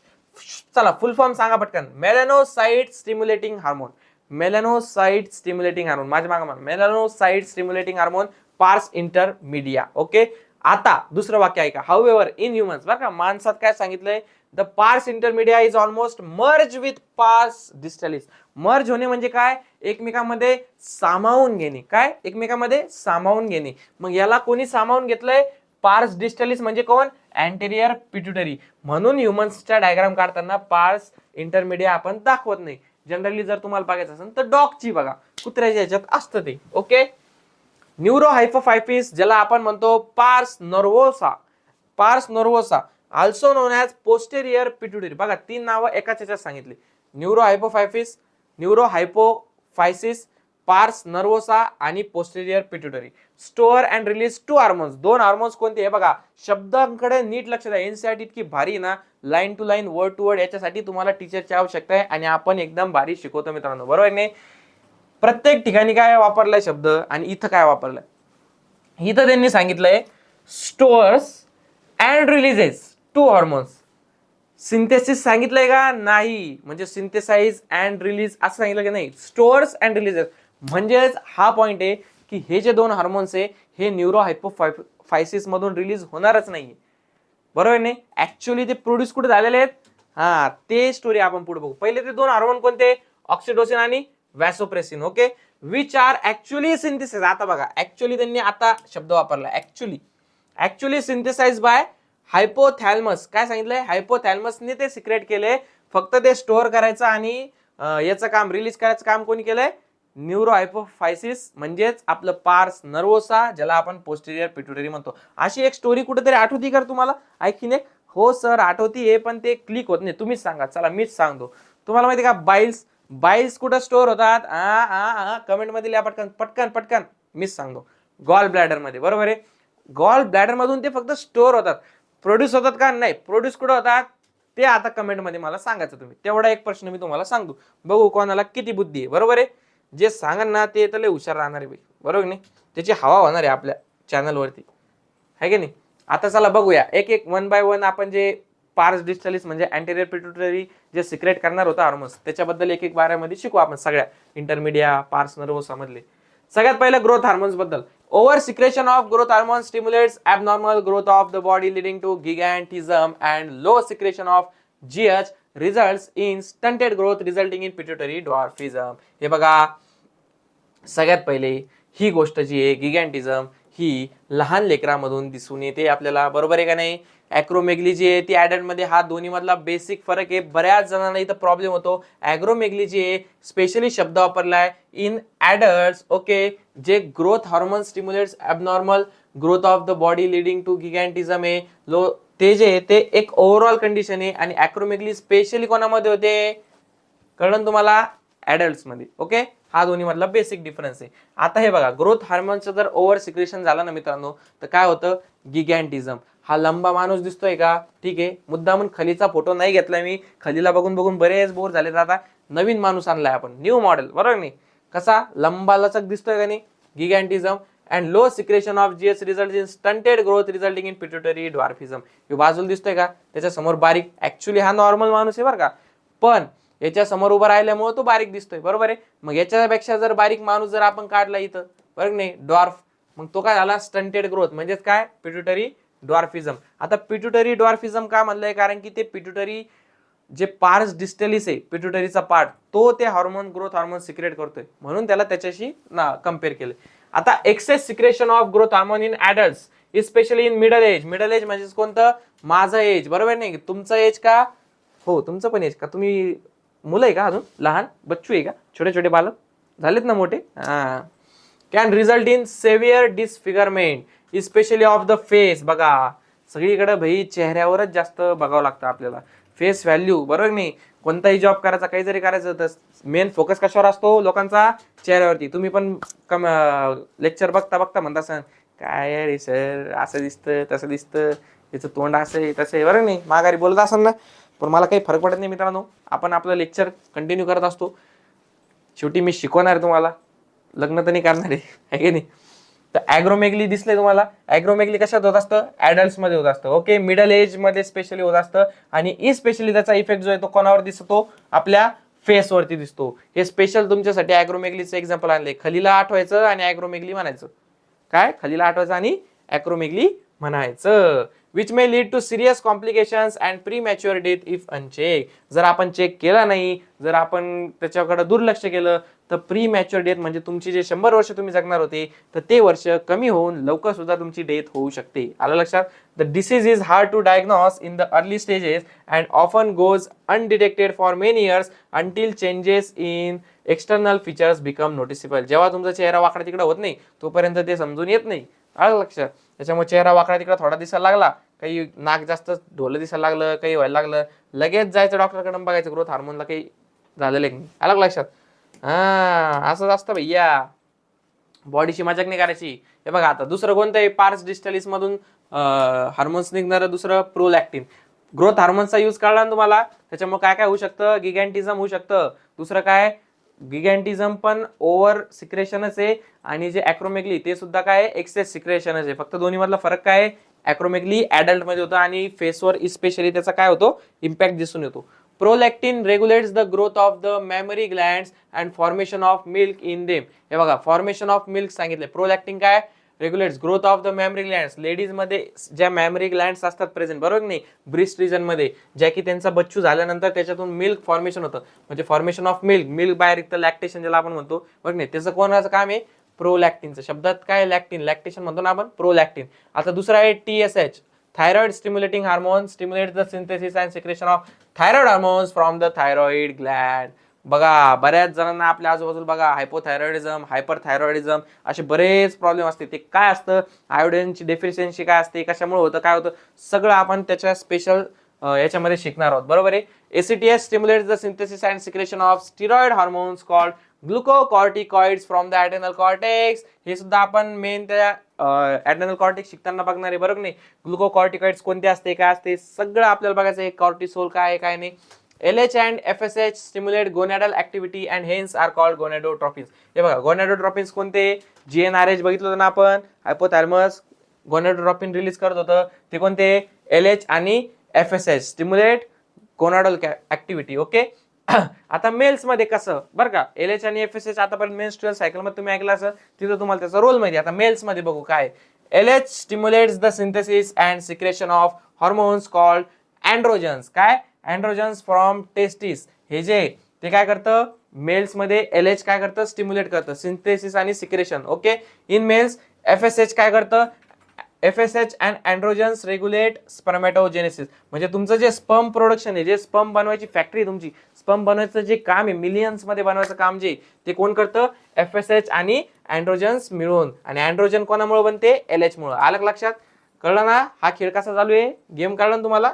चला फुल फॉर्म सांगा पटकन. Melanocyte stimulating hormone. Melanocyte stimulating hormone, माझ्या मागे melanocyte stimulating hormone pars intermedia. Okay, आता दुसरं वाक्य ऐका. हाऊएव्हर इन ह्यूमन्स, बरं का, माणसात काय सांगितलंय, द पार्स intermedia is almost merge with पार्स डिस्टलिस. मर्ज होणे म्हणजे काय, एकमेकांमध्ये सामावून घेणे. काय, एकमेकांमध्ये सामावून घेणे. मग याला कोणी सामावून घेतलंय, पार्स डिस्टलिस म्हणजे कोण, अँटेरियर पिट्युटरी. म्हणून ह्यूमन्सच्या डायग्राम काढताना पार्स इंटरमीडिया आपण दाखवत नाही. जनरली जर तुम्हाला बघायचं असेल तर डॉगची बघा, कुत्र्याच्या ह्याच्यात असतं ते. ओके, न्यूरोहायपोफायसिस ज्याला आपण म्हणतो पार्स नर्वोसा, पार्स nervosa also non as posterior pituitary. बघा, तीन नावं एकाच ह्याच्यात सांगितली. न्यूरोहायपोफायसिस, न्यूरोहायपोफायसिस, पार्स नर्वोसा आणि posterior pituitary. Store and release to hormones, दोन हार्मोन्स कोणते हे बघा. शब्दांकडे नीट लक्ष द्या. एनसीईआरटी इतकी भारी ना, line to line, word to word, याच्यासाठी तुम्हाला टीचरची आवश्यकता आहे आणि आपण एकदम भारी शिकवतो मित्रांनो, बरोबर नाही. प्रत्येक ठिकाणी काय वापरलाय शब्द आणि इथं काय वापरलाय. इथं त्यांनी सांगितलंय stores and releases to hormones. Synthesis सांगितलंय का, नाही. म्हणजे सिंथेसाइज अँड रिलीज असं सांगितलं की नाही, स्टोअर्स अँड रिलीजेस. म्हणजेच हा पॉइंट आहे की हे जे दोन हार्मोन्स आहे हे न्यूरोहायपोफायसिस मधून रिलीज होणारच नाहीये, बरोबर नाही. ऍक्च्युअली ते प्रोड्यूस कुठे झालेले आहेत, हा, ते स्टोरी आपण पुढे बघू. पहिले ते दोन हार्मोन कोणते, ऑक्सिटोसिन आणि vasopressin. Okay, which are actually synthesise. आता बघा, ऍक्च्युअली त्यांनी आता शब्द वापरला, ऍक्च्युअली सिंथेसाइज बाय हायपोथॅलमस. काय सांगितलंय, हायपोथॅलमसने ते सिक्रेट केले. फक्त ते स्टोअर करायचं आणि याचं काम, रिलीज करायचं काम कोणी केलंय, न्यूरोहायपोफायसिस म्हणजेच आपलं पार्स नर्वोसा, ज्याला आपण पोस्टेरियर पिट्युटरी म्हणतो. अशी एक स्टोरी कुठेतरी आठवती कर तुम्हाला, ऐकून एक. हो सर आठवती, पण ते क्लिक होत नाही. तुम्हीच सांगा, चला मीच सांगतो. तुम्हाला माहिती का, बाईल्स कुठं स्टोअर होतात, कमेंट मध्ये लिहा पटकन पटकन पटकन, मीच सांगतो. गॉल ब्लॅडर मध्ये, बरोबर आहे. गॉल ब्लॅडर मधून ते फक्त स्टोअर होतात. प्रोड्यूस होतात का, नाही. प्रोड्यूस कुठं होतात ते आता कमेंट मध्ये मला सांगायचं तुम्ही. तेवढा एक प्रश्न मी तुम्हाला सांगतो, बघू कोणाला किती बुद्धी आहे, बरोबर आहे. जे सांगा ना ते तर लय हुशार राहणार आहे, बरोबर नाही. त्याची हवा होणार आहे आपल्या चॅनल वरती, है की नाही. आता चला बघूया एक एक, वन बाय वन. आपण जे पार्स डिस्टलिस म्हणजे अँटेरियर पिट्युटरी जे सिक्रेट करणार होता हार्मोन्स, त्याच्याबद्दल एक एक बाऱ्यामध्ये शिकू आपण सगळ्या इंटरमीडिया, पार्स नर्वोसा मधले. सगळ्यात पहिलं ग्रोथ हार्मोन्स बद्दल. Over secretion of growth hormone stimulates abnormal growth of the body leading to gigantism and low secretion of GH results in stunted growth resulting in pituitary dwarfism. हे बघा, सगळ्यात पहिले ही गोष्ट जी आहे, गिगॅन्टिझम, ही लहान लेकरामधून दिसून येते आपल्याला, बरोबर आहे का नाही. ॲग्रोमेगली जी आहे ती ॲडल्ट मध्ये, हा दोन्ही मधला बेसिक फरक आहे. बऱ्याच जणांना इथं प्रॉब्लेम होतो. ॲग्रोमेगली जी आहे, स्पेशली शब्द वापरलाय इन ॲडल्ट्स. ओके, जे growth hormone stimulates abnormal growth of the body leading to gigantism आहे, ते जे ते एक ओव्हरऑल कंडिशन आहे. आणि ॲक्रोमेगली स्पेशली कोणामध्ये होते, कळलं तुम्हाला, ॲडल्ट्स मध्ये. ओके, हा दोन्ही मधला बेसिक डिफरन्स आहे. आता हे बघा, ग्रोथ हार्मोनचं जर ओव्हर सिक्रेशन झालं ना मित्रांनो, तर काय होतं, गिगॅन्टिझम. हा लंबा माणूस दिसतोय का, ठीक आहे, मुद्दामून खलीचा फोटो नाही घेतलाय मी, खलीला बघून बघून बरेच बोर झाले. आता नवीन माणूस आणलाय आपण, न्यू मॉडेल, बरोबर नाही. कसा लंबा लचक दिसतोय का नाही, gigantism. And low secretion of GS result in stunted growth resulting in pituitary dwarfism. हे बाजूला दिसतोय का, त्याच्या समोर बारीक, ऍक्च्युली हा नॉर्मल माणूस आहे बरं का, पण याच्या समोर उभा राहिल्यामुळे तो बारीक दिसतोय, बरोबर आहे. मग याच्यापेक्षा जर बारीक माणूस जर आपण काढला इथं, बरोबर नाही, ड्वार्फ, मग तो काय झाला, स्टंटेड ग्रोथ, म्हणजेच काय, पिट्युटरी ड्वार्फिझम. आता पिट्युटरी ड्वार्फिझम का म्हणलंय, कारण की ते पिट्युटरी जे पार्स डिस्टलिस आहे, पिट्युटरीचा पार्ट, तो ते हार्मोन, ग्रोथ हार्मोन सिक्रेट करतोय, म्हणून त्याला त्याच्याशी ना कम्पेअर केलं. आता excess secretion of growth hormone in adults specially in middle age. Middle age म्हणजे कोणतं, माझं एज, बरोबर नाही. तुमचं एज का, हो तुमचं पण एज का, तुम्ही मुलं आहे का, अजून लहान बच्चू आहे का, छोटे छोटे बालक झालेत ना मोठे, हा. Can result in severe disfigurement specially of the face. बघा, सगळीकडे भाई चेहऱ्यावरच जास्त बघावं लागतं आपल्याला, फेस व्हॅल्यू, बरोबर नाही. कोणताही जॉब करायचा, काही जरी करायचं तर मेन फोकस कशावर असतो लोकांचा, चेहऱ्यावरती. तुम्ही पण लेक्चर बघता बघता म्हणता सर काय रे सर, असं दिसतं तसं दिसतं, त्याचं तोंड असं आहे तसं आहे, बरं नाही, माघारी बोलत असाल ना. पण मला काही फरक पडत नाही मित्रांनो, आपण आपलं लेक्चर कंटिन्यू करत असतो. शेवटी मी शिकवणार तुम्हाला, लग्न तर नाही करणार आहे की नाही. तर ॲग्रोमेगली दिसले तुम्हाला, ॲग्रोमेगली कशात होत असतं, ॲडल्ट्स मध्ये होत असतं. ओके, मिडल एज मध्ये स्पेशली होत असतं. आणि स्पेशली त्याचा इफेक्ट जो आहे तो कोणावर दिसतो, आपल्या फेस वरती दिसतो. हे स्पेशल तुमच्यासाठी ॲक्रोमेगलीचं एक्झाम्पल आणले. खलीला आठवायचं आणि ॲक्रोमेगली म्हणायचं. काय खलीला आठवायचं आणि ॲक्रोमेगली म्हणायचं. Which may lead to serious complications and premature death if unchecked. जर आपण चेक केला नाही, जर आपण त्याच्याकडे दुर्लक्ष केलं तर प्रीमॅच्युअर डेथ म्हणजे तुमची जे 100 वर्ष तुम्ही जगणार होते तर ते वर्ष कमी होऊन लवकर सुद्धा तुमची डेथ होऊ शकते. आलं लक्षात? The disease is hard to diagnose in the early stages and often goes undetected for many years until changes in external features become noticeable. जेव्हा तुमचा चेहरा वाकडा तिकडे होत नाही तोपर्यंत ते समजून येत नाही. आलं लक्षात? त्याच्यामुळे चेहरा वाकडा तिकडे थोडा दिसायला लागला, काही नाक जास्त ढोलं दिसायला लागलं, काही व्हायला लागलं, लगेच जायचं डॉक्टरकडे बघायचं ग्रोथ हार्मोनला काही झालेलं नाही. आलं लक्षात? असंच असतं भैया. बॉडीची मजाक नाही करायची. हे बघा आता दुसरं कोणतं आहे पार्स डिस्टलिस मधून हार्मोन्स निघणारं दुसरं प्रोलॅक्टिन. ग्रोथ हार्मोन्सचा यूज कळला ना तुम्हाला. त्याच्यामुळे काय काय होऊ शकतं? गिगॅन्टिझम होऊ शकतं. दुसरं काय? गिगॅन्टिझम पण ओव्हर सिक्रेशनच आहे आणि जे ॲक्रोमेगली ते सुद्धा काय एक्सेस सिक्रेशनच आहे. फक्त दोन्ही मधला फरक काय आहे? ॲक्रोमेगली ॲडल्ट मध्ये होतं आणि फेसवर इस्पेशली त्याचा काय होतो? इम्पॅक्ट दिसून येतो. Prolactin रेग्युलेट्स the growth of the memory glands and formation of milk in them. हे बघा फॉर्मेशन ऑफ मिल्क सांगितले. प्रोलॅक्टिन काय? रेग्युलेट्स growth of the memory glands. Ladies मध्ये ज्या मेमरी ग्लँड्स असतात प्रेझेंट, बरोबर नाही, ब्रिस्ट रिजन मध्ये, ज्या की त्यांचा बच्चू झाल्यानंतर त्याच्यातून मिल्क फॉर्मेशन होतं, म्हणजे formation of milk, milk bye lactation ज्याला आपण म्हणतो, बरोबर नाही, त्याचं कोणाचं काम आहे? प्रोलॅक्टिनचं. शब्दात काय? लॅक्टिन, लॅक्टेशन म्हणतो ना आपण, प्रोलॅक्टिन. आता दुसरा आहे TSH, thyroid stimulating hormone, stimulates the synthesis and secretion of thyroid hormones from the thyroid gland. बघा बऱ्याच जणांना आपल्या आजूबाजूला बघा हायपोथायरॉइडिझम, हायपरथायरॉइडिझम असे बरेच प्रॉब्लेम असते. ते काय असतं? आयोडीनची डेफिशियन्सी काय असते, कशामुळे होतं, काय होतं, सगळं आपण त्याच्या स्पेशल याच्यामध्ये शिकणार आहोत. बरोबर आहे. ACTH stimulates the synthesis and secretion of steroid hormones called glucocorticoids from the adrenal cortex. हे सुद्धा आपण मेन त्या ॲड्रेनल कॉर्टेक्स शिकताना बघणार आहे. बरोबर नाही. ग्लुकोकॉर्टिकॉइड्स कोणते असते, काय असते, सगळं आपल्याला बघायचं आहे. कॉर्टिसोल काय आहे, काय नाही. LH and FSH stimulate gonadal activity and hence are called gonadotropins. हे बघा gonadotropins कोणते? GnRH बघितलं होतं ना आपण, हायपोथॅलमस gonadotropin रिलीज करत होतं, ते कोणते? LH आणि FSH stimulate gonadal activity. Okay. आता मेल्स मध्ये कसं बरं का, LH आणि FSH आतापर्यंत मेन्स्ट्रुअल सायकल मध्ये तुम्ही ऐकलं असं, तिथं तुम्हाला त्याचा रोल माहिती. आता मेल्स मध्ये बघू काय. LH stimulates the synthesis and secretion of hormones called androgens. काय? Androgens from testis. हे जे ते काय करतं? मेल्स मध्ये LH काय करतं? स्टिम्युलेट करतं सिंथेसिस आणि secretion. Okay. In males FSH काय करतं? FSH and androgens regulate spermatogenesis. म्हणजे तुमचं जे स्पर्म प्रोडक्शन आहे, जे स्पर्म बनवायची फॅक्टरी, तुमची स्पर्म बनवायचं जे काम आहे, मिलियन्स मध्ये बनवायचं काम जे, ते कोण करतं? FSH आणि अँड्रोजन्स मिळून. आणि अँड्रोजन कोणामुळे बनते? LH मुळे. आलं लक्षात? कळलं ना हा खेळ कसा चालू आहे? गेम कळलं ना तुम्हाला?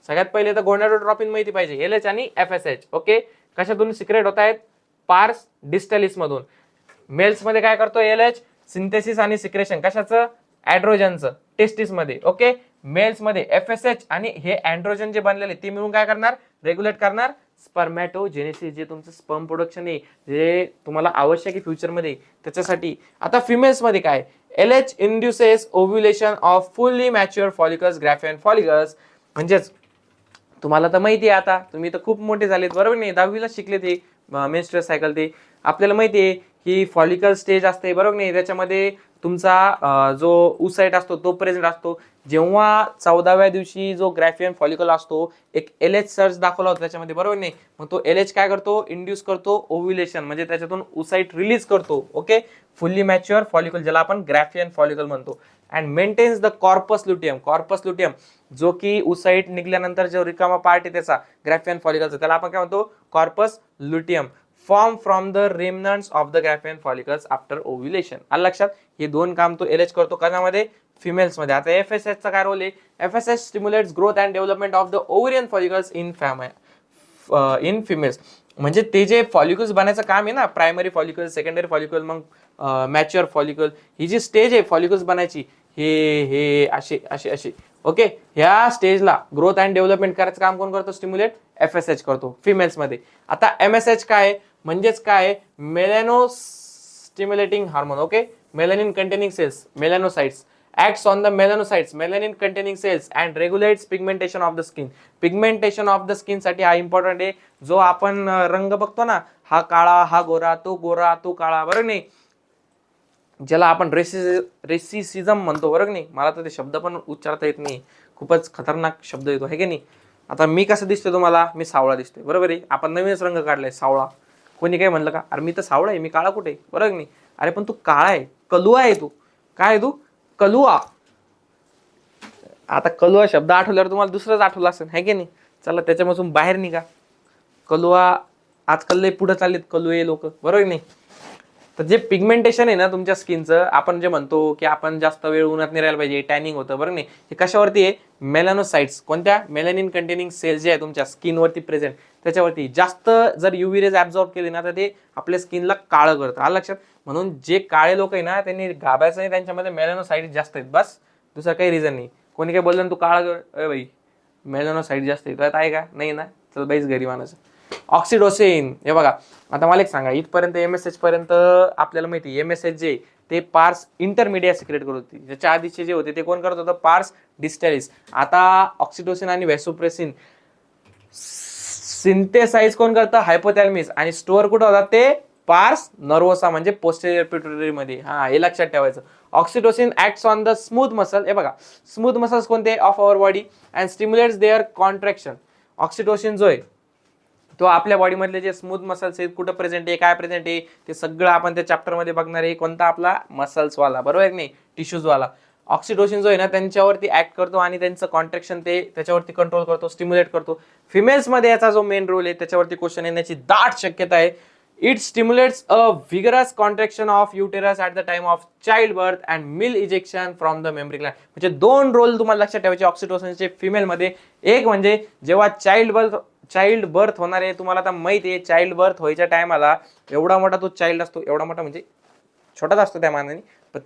सगळ्यात पहिले तर गोनाडोट्रॉपिन माहिती पाहिजे, LH आणि FSH. ओके. कशातून सिक्रेट होत आहेत? पार्स डिस्टलिस मधून. मेल्स मध्ये काय करतो? LH सिंथेसिस आणि सिक्रेशन कशाचं? ॲड्रोजनचं, टेस्टिस मध्ये. ओके. मेल्स मध्ये FSH आणि हे अँड्रोजन जे बनलेले ते मिळून काय करणार? रेग्युलेट करणार स्पर्मॅटोजेनेसिस, जे तुमचं स्पर्म प्रोडक्शन आहे, जे तुम्हाला आवश्यक आहे फ्युचर मध्ये त्याच्यासाठी. आता फिमेल्स मध्ये काय? LH induces ovulation of fully mature follicles, Graafian follicles. म्हणजेच तुम्हाला तर माहिती आहे, आता तुम्ही तर खूप मोठे झालेत, बरोबर नाही, 10वीला शिकले ते मेन्स्ट्रुअल सायकल. ते आपल्याला माहिती आहे की फॉलिकल स्टेज असते, बरोबर नाही, त्याच्यामध्ये तुमचा जो उसाइट असतो तो प्रेझेंट असतो. जेव्हा 14व्या दिवशी जो ग्राफियन फॉलिकल असतो, एक LH सर्च दाखवला होता त्याच्यामध्ये, बरोबर नाही, मग तो LH काय करतो? इंड्यूस करतो ओव्ह्युलेशन, म्हणजे त्याच्यातून उसाइट रिलीज करतो. ओके. फुल्ली मॅच्युअर फॉलिकल ज्याला आपण ग्राफियन फॉलिकल म्हणतो. And maintains the corpus luteum. Corpus luteum जो की उसाइट निघल्यानंतर जो रिकामा पार्ट आहे त्याचा ग्राफियन फॉलिकलचा, त्याला आपण काय म्हणतो? Corpus luteum. Form from the remnants of the Graafian follicles after ovulation. आलं लक्षात? हे दोन काम तो LH करतो. कशामध्ये? फिमेल्स मध्ये. आता FSH चा काय रोल आहे? FSH stimulates growth and development of the ovarian follicles in females. म्हणजे ते जे फॉलिकल्स बनायचं काम आहे ना, प्रायमरी फॉलिकल, सेकंडरी फॉलिकल, मग मॅच्युअर फॉलिकल, ही जी स्टेज आहे फॉलिकल्स बनायची, हे असे असे असे. ओके. ह्या स्टेजला ग्रोथ अँड डेव्हलपमेंट करायचं काम कोण करतो? स्टिम्युलेट FSH करतो फिमेल्स मध्ये. आता MSH काय? म्हणजेच काय? Melano stimulating hormone. Okay. Melanin containing cells, melanocytes acts on the melanocytes, melanin containing cells and regulates pigmentation of the skin. Pigmentation of the skin साठी हा इम्पॉर्टंट आहे. जो आपण रंग बघतो ना, हा काळा, हा गोरा, तो काळा, बरोबर नाही, ज्याला आपण रेसिसिझम म्हणतो, बरोबर नाही, मला तर ते शब्द पण उच्चारता येत नाही, खूपच खतरनाक शब्द येतो, है की नाही. आता मी कसं दिसतोय तुम्हाला, मी सावळा दिसतोय, बरोबर आहे. आपण नवीनच रंग काढलाय सावळा. कोणी काय म्हणलं का, अरे मी तर सावळा आहे, मी काळा कुठे, बरोबर नाही. अरे पण तू काळा आहे, कलुआ आहे तू. काय आहे तू? कलुआ. आता कलुआ शब्द आठवल्यावर तुम्हाला दुसरंच आठवलं असेल, है की नाही. चला त्याच्यापासून बाहेर निघा. कलुआ आजकाल लय पुढे चाललेत कलुए लोक, बरोबर नाही. तर जे पिगमेंटेशन आहे ना तुमच्या स्किनचं, आपण जे म्हणतो की आपण जास्त वेळ उन्हात नाही राहायला पाहिजे, टॅनिंग होतं, बरोबर नाही, हे कशावरती आहे? मेलॅनोसाइट्स. कोणत्या? मेलॅनिन कंटेनिंग सेल्स जे आहे तुमच्या स्किनवरती प्रेझेंट, त्याच्यावरती जास्त जर युव्ही रेज ऍब्झॉर्ब केले ना तर ते आपल्या स्किनला काळं करतं. आलं लक्षात. म्हणून जे काळे लोक आहे ना त्यांनी घाबायचं नाही, त्यांच्यामध्ये मेलॅनोसाइट्स जास्त आहेत, बस, दुसरं काही रिझन नाही. कोणी काय बोललं ना तू काळा, अरे भाई मेलॅनोसाइट्स जास्त आहेत, आहे का नाही ना, चल बाईच घरी मानायचं. ऑक्सिडोसिन, हे बघा, आता मला एक सांगा, इथपर्यंत एमएसएच पर्यंत आपल्याला माहिती, एमएसएच जे ते पार्स इंटरमिडिएट सिक्रेट करत होती. ज्याच्या आधीचे जे होते ते कोण करत होतं? पार्स डिस्टॅलिस. आता ऑक्सिडोसिन आणि व्हॅसोप्रेसिन सिंथेसाइज कोण करतं? हायपोथॅलमिस. आणि स्टोअर कुठं होतात ते? पार्स नर्वोसा, म्हणजे पोस्टेरियर पिट्युटरी मध्ये. हा, हे लक्षात ठेवायचं. Oxytocin acts on the smooth muscle, हे बघा, स्मूथ मसल्स कोणते? Of our body, and stimulates their contraction. Oxytocin जो आहे तो आपल्या बॉडीमधले जे स्मूथ मसल्स आहेत कुठं प्रेझेंट आहे, काय प्रेझेंट आहे, ते सगळं आपण त्या चॅप्टर मध्ये बघणार आहे. कोणता? आपला मसल्स वाला, बरोबर आहे की नाही, टिश्यूज वाला. ऑक्सिडोसिन जो आहे ना त्यांच्यावरती ऍक्ट करतो आणि त्यांचं कॉन्ट्रॅक्शन ते त्याच्यावरती कंट्रोल करतो, स्टिम्युलेट करतो. फिमेल्स मध्ये याचा जो मेन रोल आहे त्याच्यावरती क्वेश्चन येण्याची दाट शक्यता आहे. It stimulates a vigorous contraction of uterus at the time of childbirth and milk ejection from the mammary gland. म्हणजे दोन रोल तुम्हाला लक्षात ठेवायचे ऑक्सिटोसिनचे फिमेल मध्ये. एक म्हणजे जेव्हा चाइल्ड बर्थ होणार आहे, तुम्हाला आता माहिती आहे चाइल्ड बर्थ व्हायच्या टायमाला एवढा मोठा तो चाइल्ड असतो, एवढा मोठा म्हणजे छोटाच असतो त्या मानाने, पण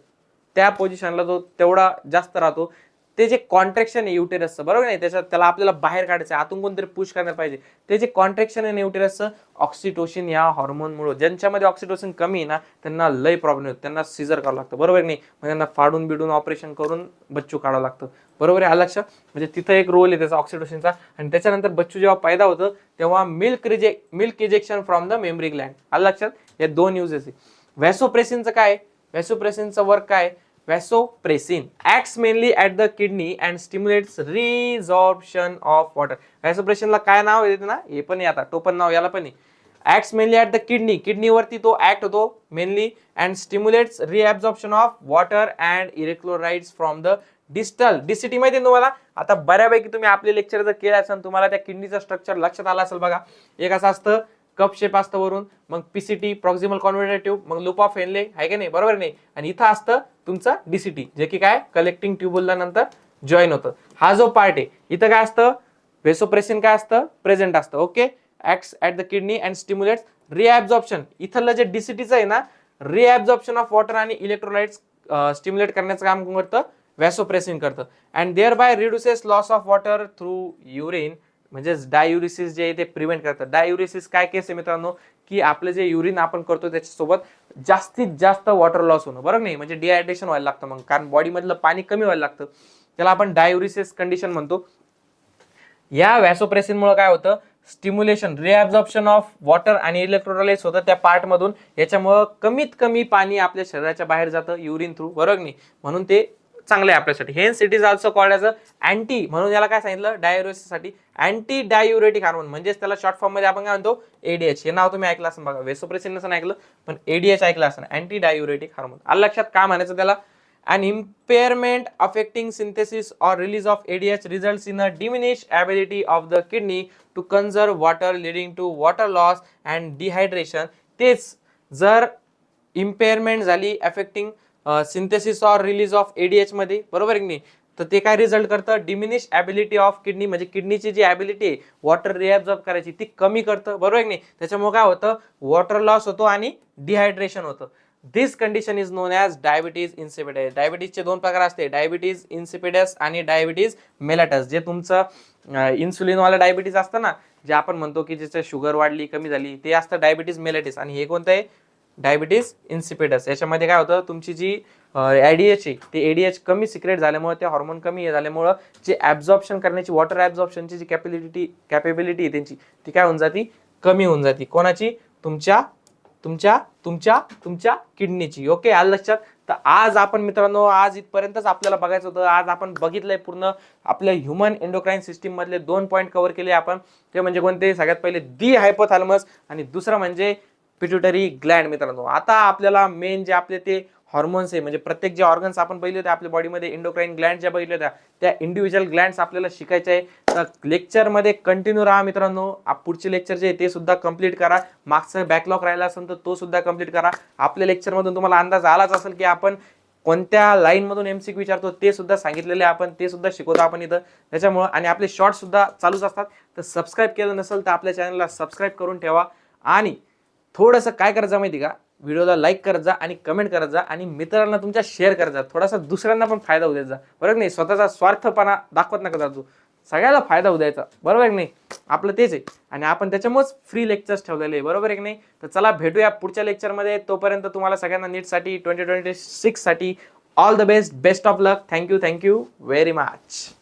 त्या पोझिशनला जो तेवढा जास्त राहतो, ते जे कॉन्ट्रॅक्शन आहे युटेरसचं, बरोबर नाही, त्याच्यात त्याला आपल्याला बाहेर काढायचं, आतून कोणतरी पुश करायला पाहिजे. ते जे कॉन्ट्रॅक्शन आहे युटेरसचं, ऑक्सिटोसिन या हॉर्मोनमुळे, ज्यांच्यामध्ये ऑक्सिटोसिन कमी आहे ना त्यांना लय प्रॉब्लेम होतो, त्यांना सीझर करावं लागतं, बरोबर नाही, म्हणजे त्यांना फाडून बिडून ऑपरेशन करून बच्चू काढावं लागतं, बरोबर आहे. आलं लक्षात. म्हणजे तिथं एक रोल आहे त्याचा ऑक्सिटोसिनचा. आणि त्याच्यानंतर बच्चू जेव्हा पैदा होतं तेव्हा milk ejection from the memory Gland. आलं लक्षात. या दोन युजेस आहे. व्हॅसोप्रेसिनचं काय? व्हॅसोप्रेसिनचं वर्क काय? Vasopressin acts mainly at the kidney and stimulates resorption of water. Vasopressin ला काय नाव आहे ना, हे पण आहे आता टोपण नाव याला पण आहे. Acts mainly at the kidney, kidney वरती तो ऍक्ट होतो mainly, and stimulates reabsorption of water and electrolytes from the distal. DCT माहिती आहे तुम्हाला. आता बऱ्यापैकी तुम्ही आपले लेक्चर जर केले असेल तुम्हाला त्या किडनीचं स्ट्रक्चर लक्षात आलं असेल बघा. एक असं असतं कप शेप असतं वरून, मग पीसीटी प्रॉक्सिमल कॉन्व्हर्टर ट्यूब, मग लूप ऑफ हेनले, आहे की नाही, बरोबर नाही, आणि इथं असतं तुमचं डीसीटी, जे की काय कलेक्टिंग ट्यूबुलला नंतर जॉईन होतं. हा जो पार्ट आहे इथं काय असतं? व्हेसोप्रेसिन काय असतं? प्रेझेंट असतं. Okay. Acts at the kidney and stimulates reabsorption. इथलं जे डीसीटीचं आहे ना, रिॲब्झॉर्प्शन ऑफ वॉटर आणि इलेक्ट्रोलाइट्स स्टिम्युलेट करण्याचं काम करतं व्हॅसोप्रेसिन करतं. And thereby reduces loss of water through urine, म्हणजे डायुरिसिस जे आहे ते प्रिव्हेंट करतात. डायुरिसिस काय केस आहे मित्रांनो, की आपलं जे युरिन आपण करतो त्याच्यासोबत जास्तीत जास्त वॉटर लॉस होणं, बरोबर नाही, म्हणजे डिहायड्रेशन व्हायला लागतं, मग कारण बॉडी मधलं पाणी कमी व्हायला लागतं, त्याला आपण डायुरिसिस कंडिशन म्हणतो. या व्हॅसोप्रेसिनमुळे काय होतं? स्टिम्युलेशन, रिअब्झॉर्प्शन ऑफ वॉटर आणि इलेक्ट्रोलाइट्स होतं त्या पार्ट मधून. याच्यामुळे कमीत कमी पाणी आपल्या शरीराच्या बाहेर जातं युरिन थ्रू, बरोबर नाही, म्हणून ते चांगलं आहे आपल्यासाठी. Hence it is also called as a anti, म्हणून याला काय सांगितलं? डायुरेसिससाठी अँटी डायुरेटिक हार्मोन, म्हणजेच त्याला शॉर्ट फॉर्म मध्ये आपण काय म्हणतो? एडीएच. हे नाव तुम्ही ऐकलं असेल बघा, व्हेसोप्रेसिन नसेल ऐकलं पण एडीएच ऐकलं असेल, अँटी डायुरेटिक हार्मोन. आलं लक्षात काय म्हणायचं त्याला? An impairment affecting synthesis or release of ADH results in a diminished ability of the kidney to conserve water, leading to water loss and dehydration. तेच जर इम्पेअरमेंट झाली affecting synthesis or release of ADH मध्ये, बरोबर की नाही, तर ते काय रिझल्ट करतं? डिमिनिश ॲबिलिटी ऑफ किडनी, म्हणजे किडनीची जी ॲबिलिटी आहे वॉटर रिॲब्झॉर्ब करायची ती कमी करतं, बरोबर की नाही. त्याच्यामुळे काय होतं? वॉटर लॉस होतो आणि डिहायड्रेशन होतं. This condition is known as diabetes insipidus. डायबिटीजचे दोन प्रकार असते, डायबिटीज इन्सिपिडस आणि डायबिटीज मेलाटस. जे तुमचं इन्सुलिनवाला डायबिटीज असतं ना, जे आपण म्हणतो की ज्याचं शुगर वाढली कमी झाली, ते असतं डायबिटीज मेलाटिस. आणि हे कोणतं आहे? Diabetes insipidus. याच्यामध्ये काय होतं, तुमची जी एडीएच आहे ते एडीएच कमी सिक्रेट झाल्यामुळे, ते हॉर्मोन कमी झाल्यामुळं जे ऍब्झॉर्प्शन करण्याची, वॉटर ऍब्झॉर्प्शनची जी कॅपेबिलिटी त्यांची ती काय होऊन जाती, कमी होऊन जाते. कोणाची? तुमच्या तुमच्या तुमच्या तुमच्या किडनीची. ओके, आलं लक्षात. तर आज आपण मित्रांनो, आज इथपर्यंतच आपल्याला बघायचं होतं. आज आपण बघितलंय पूर्ण आपल्या ह्युमन एंडोक्राईन सिस्टीम मधले 2 पॉईंट कव्हर केले आपण. ते म्हणजे कोणते? सगळ्यात पहिले दी हायपोथॅलमस आणि दुसरं म्हणजे पिट्युटरी ग्लँड. मित्रांनो, आता आपल्याला मेन जे आपले ते हॉर्मोन्स आहे, म्हणजे प्रत्येक जे ऑर्गन्स आपण पहिले होते आपल्या बॉडीमध्ये, एंडोक्राईन ग्लँड ज्या बघितल्या होत्या, त्या इंडिव्हिज्युअल ग्लँड्स आपल्याला शिकायचे आहे. तर लेक्चरमध्ये कंटिन्यू राहा मित्रांनो. पुढचे लेक्चर जे ते सुद्धा कंप्लीट करा. मागचा बॅकलॉग राहिला असेल तर तो सुद्धा कंप्लीट करा. आपल्या लेक्चरमधून तुम्हाला अंदाज आलाच असेल की आपण कोणत्या लाईन मधून एमसीक्यू विचारतो ते सुद्धा सांगितलेले, आपण ते सुद्धा शिकवतो आपण इथं. त्याच्यामुळे आणि आपले शॉर्ट सुद्धा चालूच असतात. तर सबस्क्राईब केलं नसेल तर आपल्या चॅनलला सबस्क्राईब करून ठेवा. आणि थोडंसं काय करायचं माहिती का, व्हिडिओला लाईक करत जा आणि कमेंट करत जा आणि मित्रांना तुमच्या शेअर करत जा. थोडासा दुसऱ्यांना पण फायदा होऊ द्यायचा, बरोबर नाही? स्वतःचा स्वार्थपणा दाखवत नका जा, तू सगळ्याला फायदा होऊ द्यायचा, बरोबर की नाही? आपलं तेच आहे आणि आपण त्याच्यामुळेच फ्री लेक्चर्स ठेवलेले आहे, बरोबर आहे की नाही? तर चला भेटूया पुढच्या लेक्चरमध्ये. तोपर्यंत तुम्हाला सगळ्यांना नीटसाठी 2026 साठी all the best, best of luck. Thank you very much.